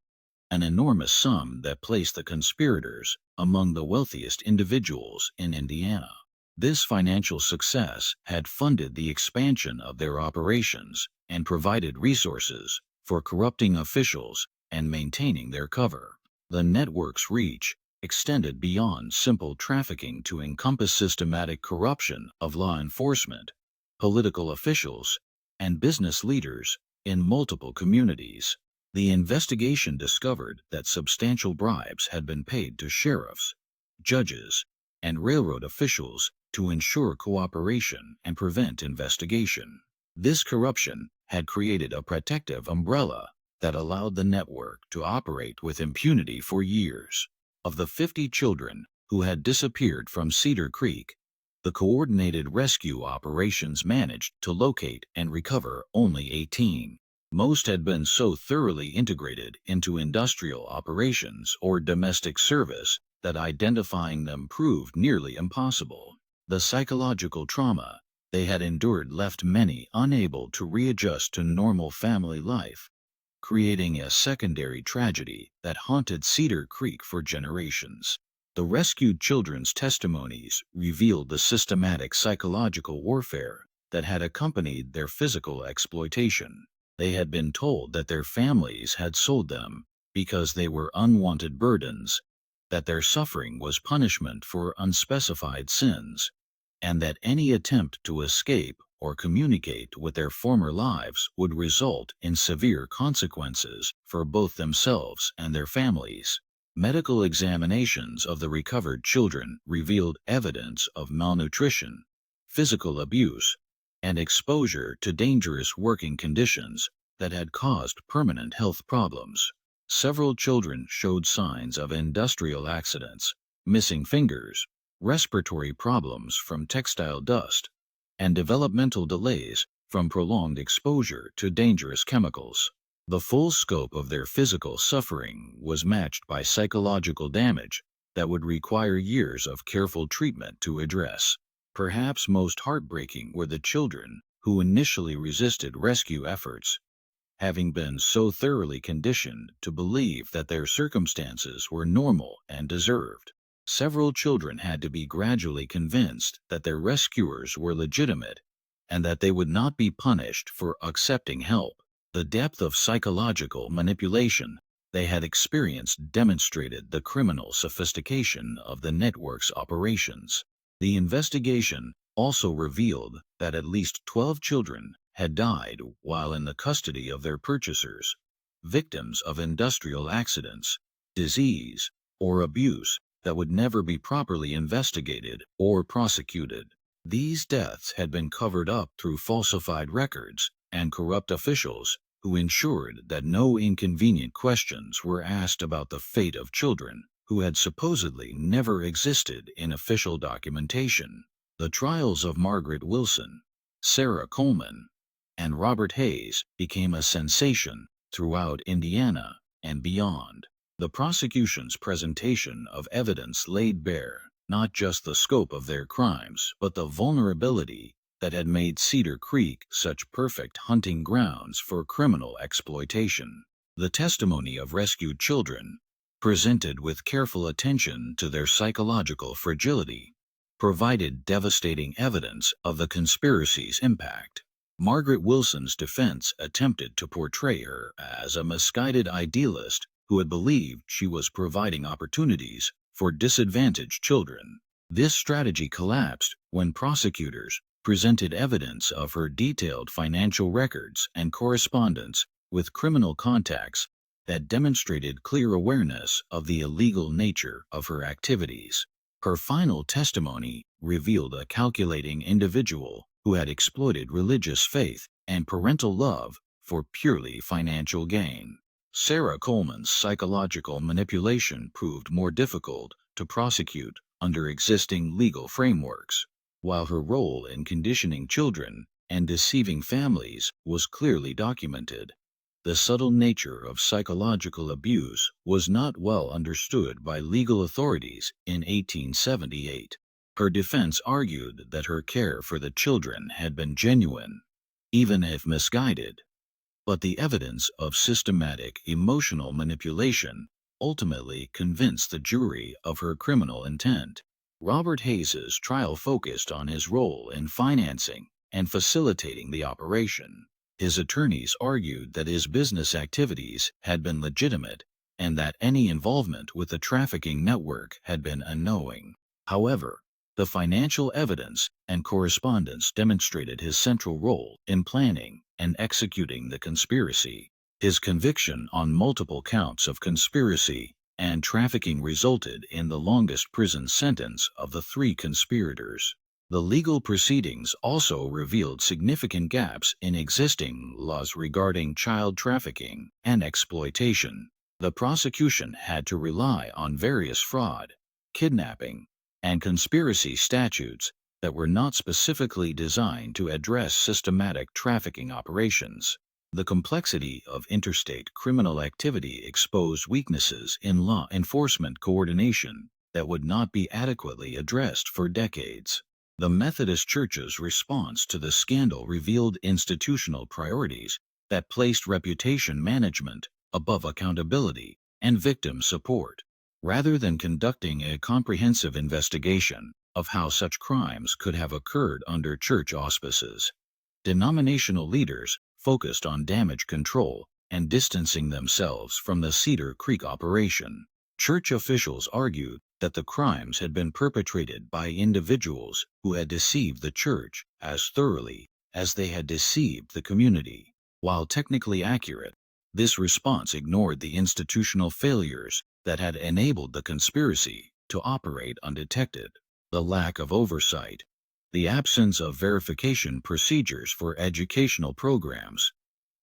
an enormous sum that placed the conspirators among the wealthiest individuals in Indiana. This financial success had funded the expansion of their operations and provided resources for corrupting officials and maintaining their cover. The network's reach extended beyond simple trafficking to encompass systematic corruption of law enforcement, political officials, and business leaders in multiple communities. The investigation discovered that substantial bribes had been paid to sheriffs, judges, and railroad officials to ensure cooperation and prevent investigation. This corruption had created a protective umbrella that allowed the network to operate with impunity for years. Of the 50 children who had disappeared from Cedar Creek, the coordinated rescue operations managed to locate and recover only 18. Most had been so thoroughly integrated into industrial operations or domestic service that identifying them proved nearly impossible. The psychological trauma they had endured left many unable to readjust to normal family life, creating a secondary tragedy that haunted Cedar Creek for generations. The rescued children's testimonies revealed the systematic psychological warfare that had accompanied their physical exploitation. They had been told that their families had sold them because they were unwanted burdens, that their suffering was punishment for unspecified sins, and that any attempt to escape or communicate with their former lives would result in severe consequences for both themselves and their families. Medical examinations of the recovered children revealed evidence of malnutrition, physical abuse, and exposure to dangerous working conditions that had caused permanent health problems. Several children showed signs of industrial accidents, missing fingers, respiratory problems from textile dust, and developmental delays from prolonged exposure to dangerous chemicals. The full scope of their physical suffering was matched by psychological damage that would require years of careful treatment to address. Perhaps most heartbreaking were the children who initially resisted rescue efforts, having been so thoroughly conditioned to believe that their circumstances were normal and deserved. Several children had to be gradually convinced that their rescuers were legitimate and that they would not be punished for accepting help. The depth of psychological manipulation they had experienced demonstrated the criminal sophistication of the network's operations. The investigation also revealed that at least 12 children had died while in the custody of their purchasers, victims of industrial accidents, disease, or abuse that would never be properly investigated or prosecuted. These deaths had been covered up through falsified records and corrupt officials who ensured that no inconvenient questions were asked about the fate of children who had supposedly never existed in official documentation. The trials of Margaret Wilson, Sarah Coleman, and Robert Hayes became a sensation throughout Indiana and beyond. The prosecution's presentation of evidence laid bare not just the scope of their crimes, but the vulnerability that had made Cedar Creek such perfect hunting grounds for criminal exploitation. The testimony of rescued children, presented with careful attention to their psychological fragility, provided devastating evidence of the conspiracy's impact. Margaret Wilson's defense attempted to portray her as a misguided idealist who had believed she was providing opportunities for disadvantaged children. This strategy collapsed when prosecutors presented evidence of her detailed financial records and correspondence with criminal contacts that demonstrated clear awareness of the illegal nature of her activities. Her final testimony revealed a calculating individual who had exploited religious faith and parental love for purely financial gain. Sarah Coleman's psychological manipulation proved more difficult to prosecute under existing legal frameworks, while her role in conditioning children and deceiving families was clearly documented. The subtle nature of psychological abuse was not well understood by legal authorities in 1878. Her defense argued that her care for the children had been genuine, even if misguided. But the evidence of systematic emotional manipulation ultimately convinced the jury of her criminal intent. Robert Hayes's trial focused on his role in financing and facilitating the operation. His attorneys argued that his business activities had been legitimate and that any involvement with the trafficking network had been unknowing. However, the financial evidence and correspondence demonstrated his central role in planning and executing the conspiracy. His conviction on multiple counts of conspiracy and trafficking resulted in the longest prison sentence of the three conspirators. The legal proceedings also revealed significant gaps in existing laws regarding child trafficking and exploitation. The prosecution had to rely on various fraud, kidnapping, and conspiracy statutes that were not specifically designed to address systematic trafficking operations. The complexity of interstate criminal activity exposed weaknesses in law enforcement coordination that would not be adequately addressed for decades. The Methodist Church's response to the scandal revealed institutional priorities that placed reputation management above accountability and victim support. Rather than conducting a comprehensive investigation of how such crimes could have occurred under church auspices, denominational leaders focused on damage control and distancing themselves from the Cedar Creek operation. Church officials argued that the crimes had been perpetrated by individuals who had deceived the church as thoroughly as they had deceived the community. While technically accurate, this response ignored the institutional failures that had enabled the conspiracy to operate undetected. The lack of oversight, the absence of verification procedures for educational programs,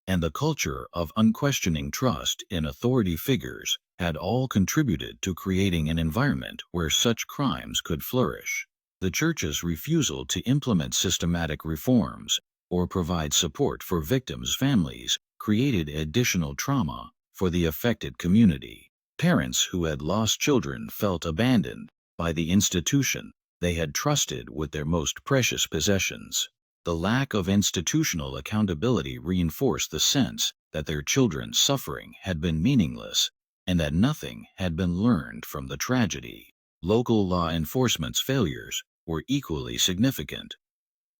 and the culture of unquestioning trust in authority figures had all contributed to creating an environment where such crimes could flourish. The church's refusal to implement systematic reforms or provide support for victims' families created additional trauma for the affected community. Parents who had lost children felt abandoned by the institution they had trusted with their most precious possessions. The lack of institutional accountability reinforced the sense that their children's suffering had been meaningless and that nothing had been learned from the tragedy. Local law enforcement's failures were equally significant.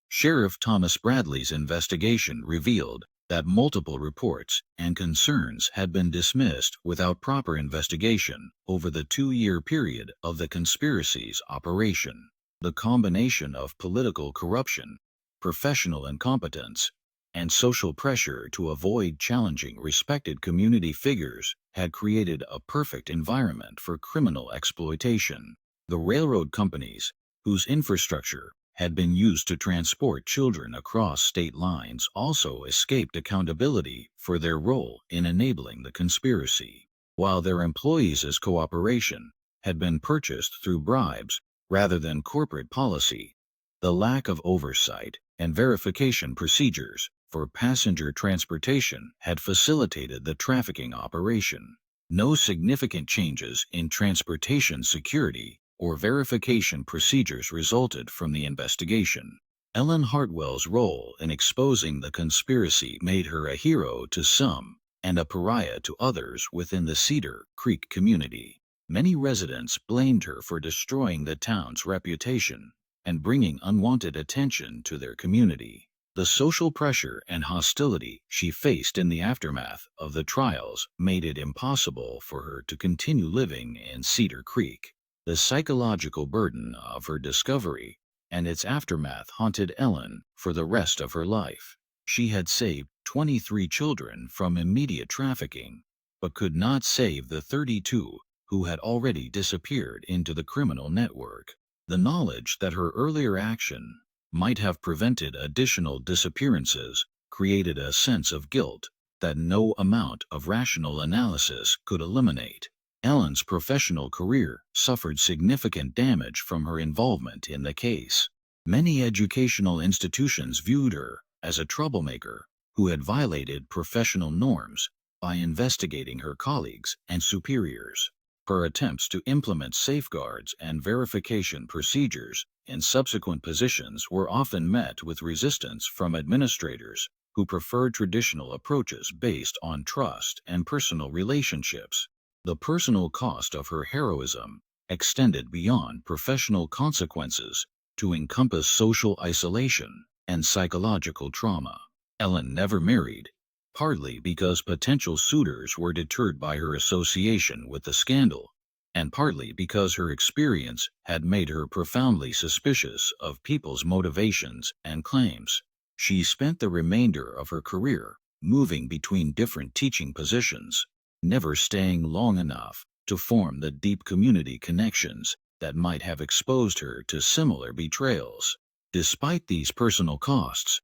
Sheriff Thomas Bradley's investigation revealed that multiple reports and concerns had been dismissed without proper investigation over the 2-year period of the conspiracy's operation. The combination of political corruption, professional incompetence, and social pressure to avoid challenging respected community figures had created a perfect environment for criminal exploitation. The railroad companies, whose infrastructure had been used to transport children across state lines, also escaped accountability for their role in enabling the conspiracy. While their employees' cooperation had been purchased through bribes rather than corporate policy, the lack of oversight and verification procedures for passenger transportation had facilitated the trafficking operation. No significant changes in transportation security or verification procedures resulted from the investigation. Ellen Hartwell's role in exposing the conspiracy made her a hero to some and a pariah to others within the Cedar Creek community. Many residents blamed her for destroying the town's reputation and bringing unwanted attention to their community. The social pressure and hostility she faced in the aftermath of the trials made it impossible for her to continue living in Cedar Creek. The psychological burden of her discovery and its aftermath haunted Ellen for the rest of her life. She had saved 23 children from immediate trafficking, but could not save the 32 who had already disappeared into the criminal network. The knowledge that her earlier action might have prevented additional disappearances created a sense of guilt that no amount of rational analysis could eliminate. Ellen's professional career suffered significant damage from her involvement in the case. Many educational institutions viewed her as a troublemaker who had violated professional norms by investigating her colleagues and superiors. Her attempts to implement safeguards and verification procedures in subsequent positions were often met with resistance from administrators who preferred traditional approaches based on trust and personal relationships. The personal cost of her heroism extended beyond professional consequences to encompass social isolation and psychological trauma. Ellen never married, partly because potential suitors were deterred by her association with the scandal, and partly because her experience had made her profoundly suspicious of people's motivations and claims. She spent the remainder of her career moving between different teaching positions, never staying long enough to form the deep community connections that might have exposed her to similar betrayals. Despite these personal costs,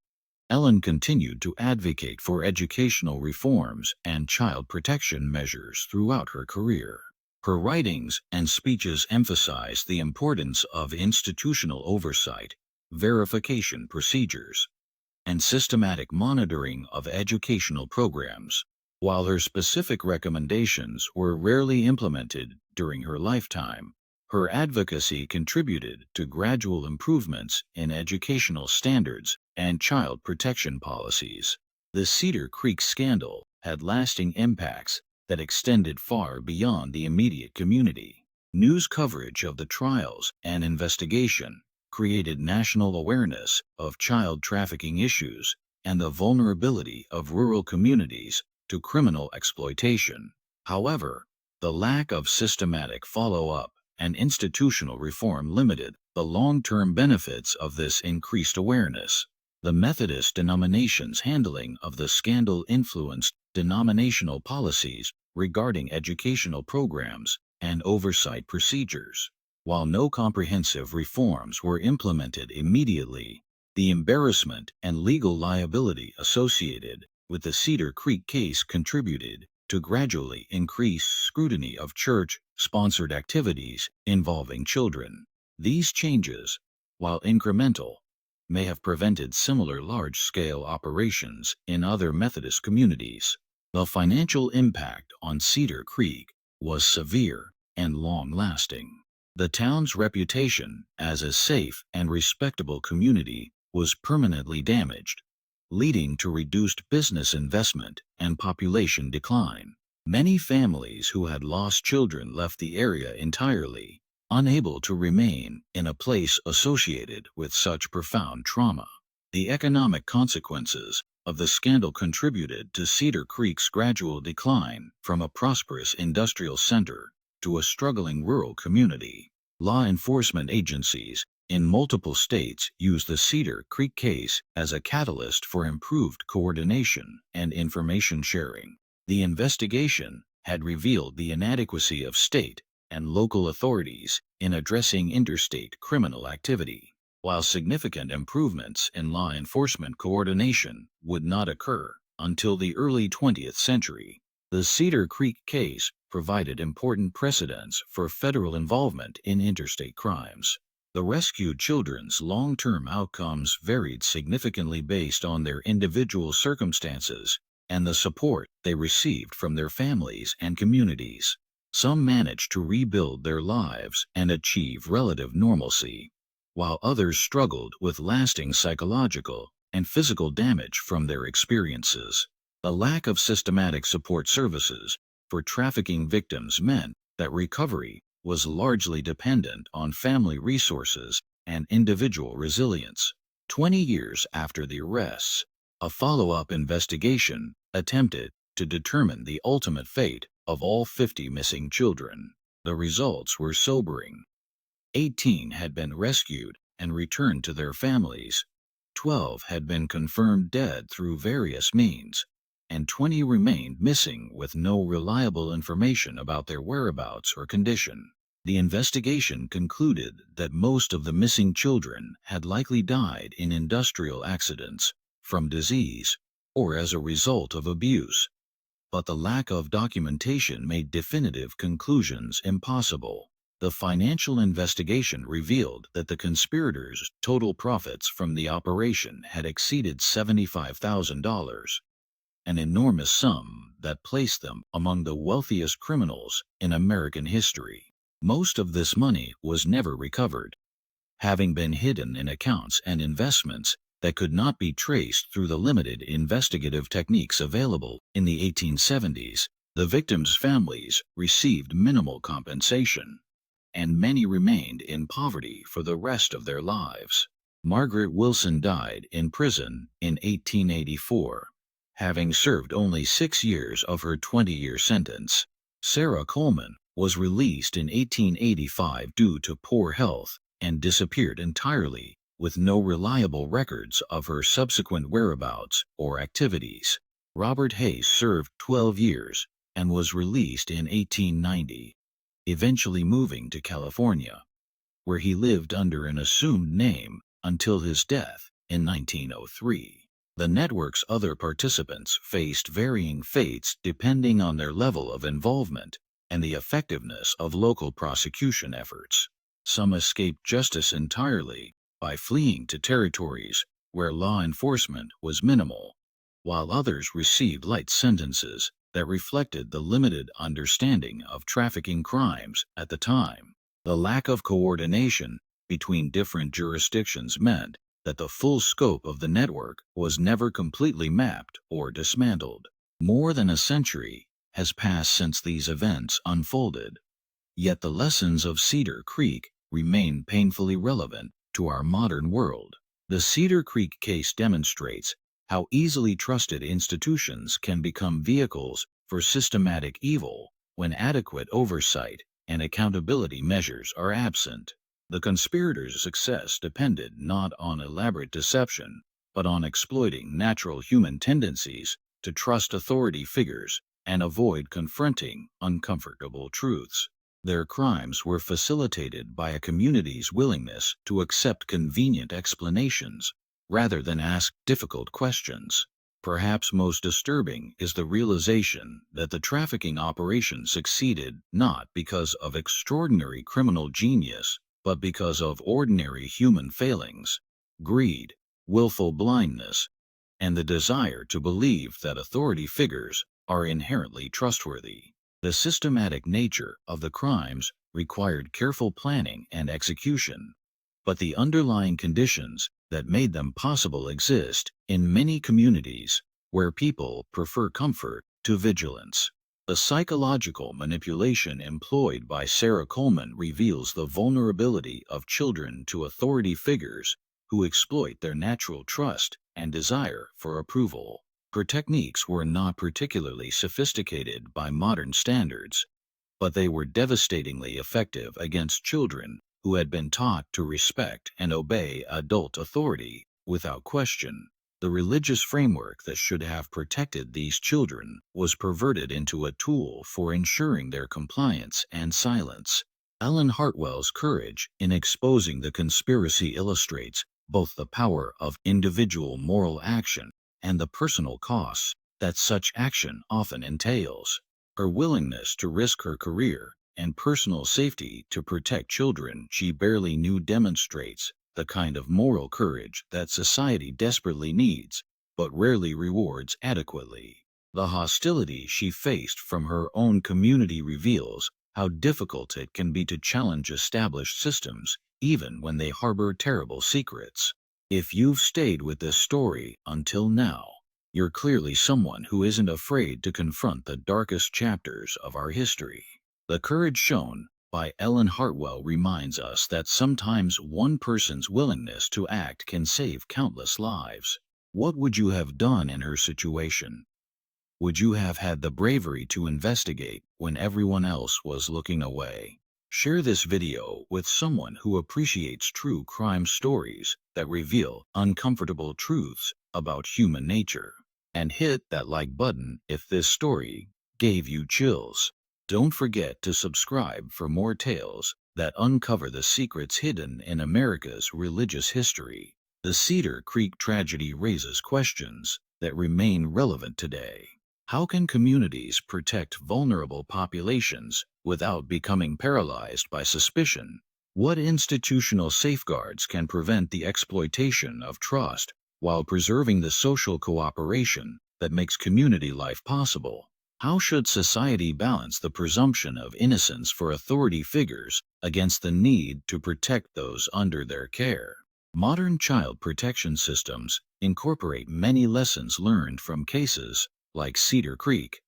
Ellen continued to advocate for educational reforms and child protection measures throughout her career. Her writings and speeches emphasized the importance of institutional oversight, verification procedures, and systematic monitoring of educational programs. While her specific recommendations were rarely implemented during her lifetime, her advocacy contributed to gradual improvements in educational standards and child protection policies. The Cedar Creek scandal had lasting impacts that extended far beyond the immediate community. News coverage of the trials and investigation created national awareness of child trafficking issues and the vulnerability of rural communities to criminal exploitation. However, the lack of systematic follow-up and institutional reform limited the long-term benefits of this increased awareness. The Methodist denomination's handling of the scandal influenced denominational policies regarding educational programs and oversight procedures. While no comprehensive reforms were implemented immediately, the embarrassment and legal liability associated with the Cedar Creek case contributed to gradually increase scrutiny of church-sponsored activities involving children. These changes, while incremental, may have prevented similar large-scale operations in other Methodist communities. The financial impact on Cedar Creek was severe and long-lasting. The town's reputation as a safe and respectable community was permanently damaged, leading to reduced business investment and population decline. Many families who had lost children left the area entirely, unable to remain in a place associated with such profound trauma. The economic consequences of the scandal contributed to Cedar Creek's gradual decline from a prosperous industrial center to a struggling rural community. Law enforcement agencies in multiple states used the Cedar Creek case as a catalyst for improved coordination and information sharing. The investigation had revealed the inadequacy of state and local authorities in addressing interstate criminal activity. While significant improvements in law enforcement coordination would not occur until the early 20th century, the Cedar Creek case provided important precedents for federal involvement in interstate crimes. The rescued children's long-term outcomes varied significantly based on their individual circumstances and the support they received from their families and communities. Some managed to rebuild their lives and achieve relative normalcy, while others struggled with lasting psychological and physical damage from their experiences. The lack of systematic support services for trafficking victims meant that recovery was largely dependent on family resources and individual resilience. 20 years after the arrests, a follow-up investigation attempted to determine the ultimate fate of all 50 missing children. The results were sobering. 18 had been rescued and returned to their families, 12 had been confirmed dead through various means, and 20 remained missing with no reliable information about their whereabouts or condition. The investigation concluded that most of the missing children had likely died in industrial accidents, from disease, or as a result of abuse. But the lack of documentation made definitive conclusions impossible. The financial investigation revealed that the conspirators' total profits from the operation had exceeded $75,000, an enormous sum that placed them among the wealthiest criminals in American history. Most of this money was never recovered, having been hidden in accounts and investments that could not be traced through the limited investigative techniques available in the 1870s. The victims' families received minimal compensation, and many remained in poverty for the rest of their lives. Margaret Wilson died in prison in 1884, having served only 6 years of her 20-year sentence. Sarah Coleman was released in 1885 due to poor health and disappeared entirely, with no reliable records of her subsequent whereabouts or activities. Robert Hayes served 12 years and was released in 1890, eventually moving to California, where he lived under an assumed name until his death in 1903. The network's other participants faced varying fates depending on their level of involvement and the effectiveness of local prosecution efforts. Some escaped justice entirely by fleeing to territories where law enforcement was minimal, while others received light sentences that reflected the limited understanding of trafficking crimes at the time. The lack of coordination between different jurisdictions meant that the full scope of the network was never completely mapped or dismantled. More than a century has passed since these events unfolded, yet the lessons of Cedar Creek remain painfully relevant to our modern world. The Cedar Creek case demonstrates how easily trusted institutions can become vehicles for systematic evil when adequate oversight and accountability measures are absent. The conspirators' success depended not on elaborate deception, but on exploiting natural human tendencies to trust authority figures and avoid confronting uncomfortable truths. Their crimes were facilitated by a community's willingness to accept convenient explanations rather than ask difficult questions. Perhaps most disturbing is the realization that the trafficking operation succeeded not because of extraordinary criminal genius, but because of ordinary human failings, greed, willful blindness, and the desire to believe that authority figures are inherently trustworthy. The systematic nature of the crimes required careful planning and execution, but the underlying conditions that made them possible exist in many communities where people prefer comfort to vigilance. The psychological manipulation employed by Sarah Coleman reveals the vulnerability of children to authority figures who exploit their natural trust and desire for approval. Her techniques were not particularly sophisticated by modern standards, but they were devastatingly effective against children who had been taught to respect and obey adult authority without question. The religious framework that should have protected these children was perverted into a tool for ensuring their compliance and silence. Ellen Hartwell's courage in exposing the conspiracy illustrates both the power of individual moral action and the personal costs that such action often entails. Her willingness to risk her career and personal safety to protect children she barely knew demonstrates the kind of moral courage that society desperately needs, but rarely rewards adequately. The hostility she faced from her own community reveals how difficult it can be to challenge established systems, even when they harbor terrible secrets. If you've stayed with this story until now, you're clearly someone who isn't afraid to confront the darkest chapters of our history. The courage shown by Ellen Hartwell reminds us that sometimes one person's willingness to act can save countless lives. What would you have done in her situation? Would you have had the bravery to investigate when everyone else was looking away? Share this video with someone who appreciates true crime stories that reveal uncomfortable truths about human nature. And hit that like button if this story gave you chills. Don't forget to subscribe for more tales that uncover the secrets hidden in America's religious history. The Cedar Creek tragedy raises questions that remain relevant today. How can communities protect vulnerable populations without becoming paralyzed by suspicion? What institutional safeguards can prevent the exploitation of trust while preserving the social cooperation that makes community life possible? How should society balance the presumption of innocence for authority figures against the need to protect those under their care? Modern child protection systems incorporate many lessons learned from cases like Cedar Creek,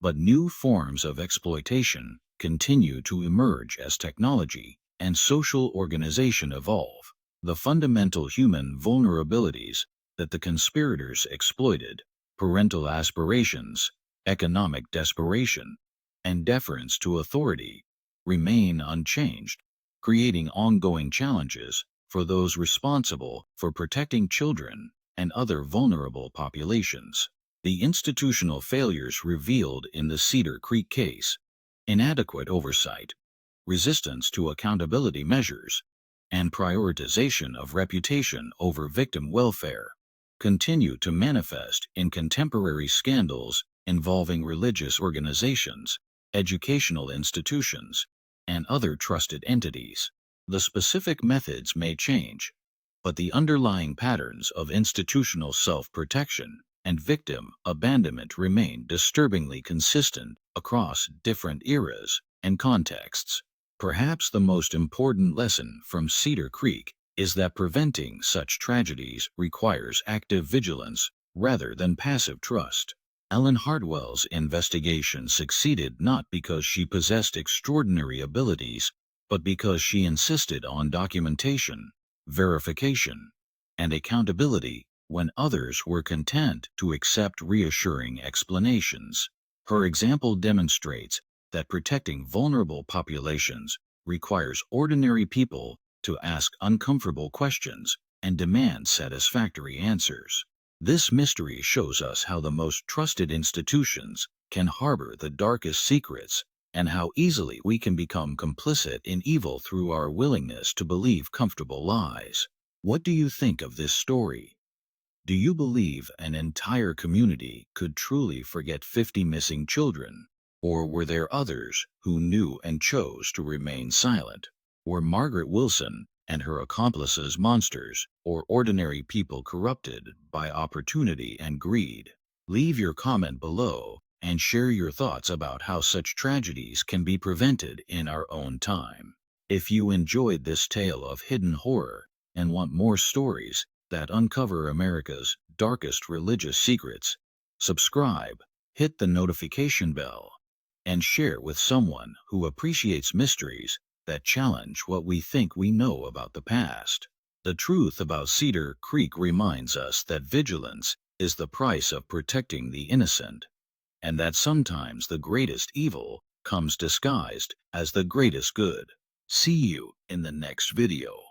but new forms of exploitation continue to emerge as technology and social organization evolve. The fundamental human vulnerabilities that the conspirators exploited, parental aspirations, economic desperation, and deference to authority, remain unchanged, creating ongoing challenges for those responsible for protecting children and other vulnerable populations. The institutional failures revealed in the Cedar Creek case, inadequate oversight, resistance to accountability measures, and prioritization of reputation over victim welfare, continue to manifest in contemporary scandals involving religious organizations, educational institutions, and other trusted entities. The specific methods may change, but the underlying patterns of institutional self-protection and victim abandonment remain disturbingly consistent across different eras and contexts. Perhaps the most important lesson from Cedar Creek is that preventing such tragedies requires active vigilance rather than passive trust. Ellen Hartwell's investigation succeeded not because she possessed extraordinary abilities, but because she insisted on documentation, verification, and accountability when others were content to accept reassuring explanations. Her example demonstrates that protecting vulnerable populations requires ordinary people to ask uncomfortable questions and demand satisfactory answers. This mystery shows us how the most trusted institutions can harbor the darkest secrets and how easily we can become complicit in evil through our willingness to believe comfortable lies. What do you think of this story? Do you believe an entire community could truly forget 50 missing children? Or were there others who knew and chose to remain silent? Were Margaret Wilson and her accomplices monsters, or ordinary people corrupted by opportunity and greed? Leave your comment below and share your thoughts about how such tragedies can be prevented in our own time. If you enjoyed this tale of hidden horror and want more stories that uncover America's darkest religious secrets, subscribe, hit the notification bell, and share with someone who appreciates mysteries that challenge what we think we know about the past. The truth about Cedar Creek reminds us that vigilance is the price of protecting the innocent, and that sometimes the greatest evil comes disguised as the greatest good. See you in the next video.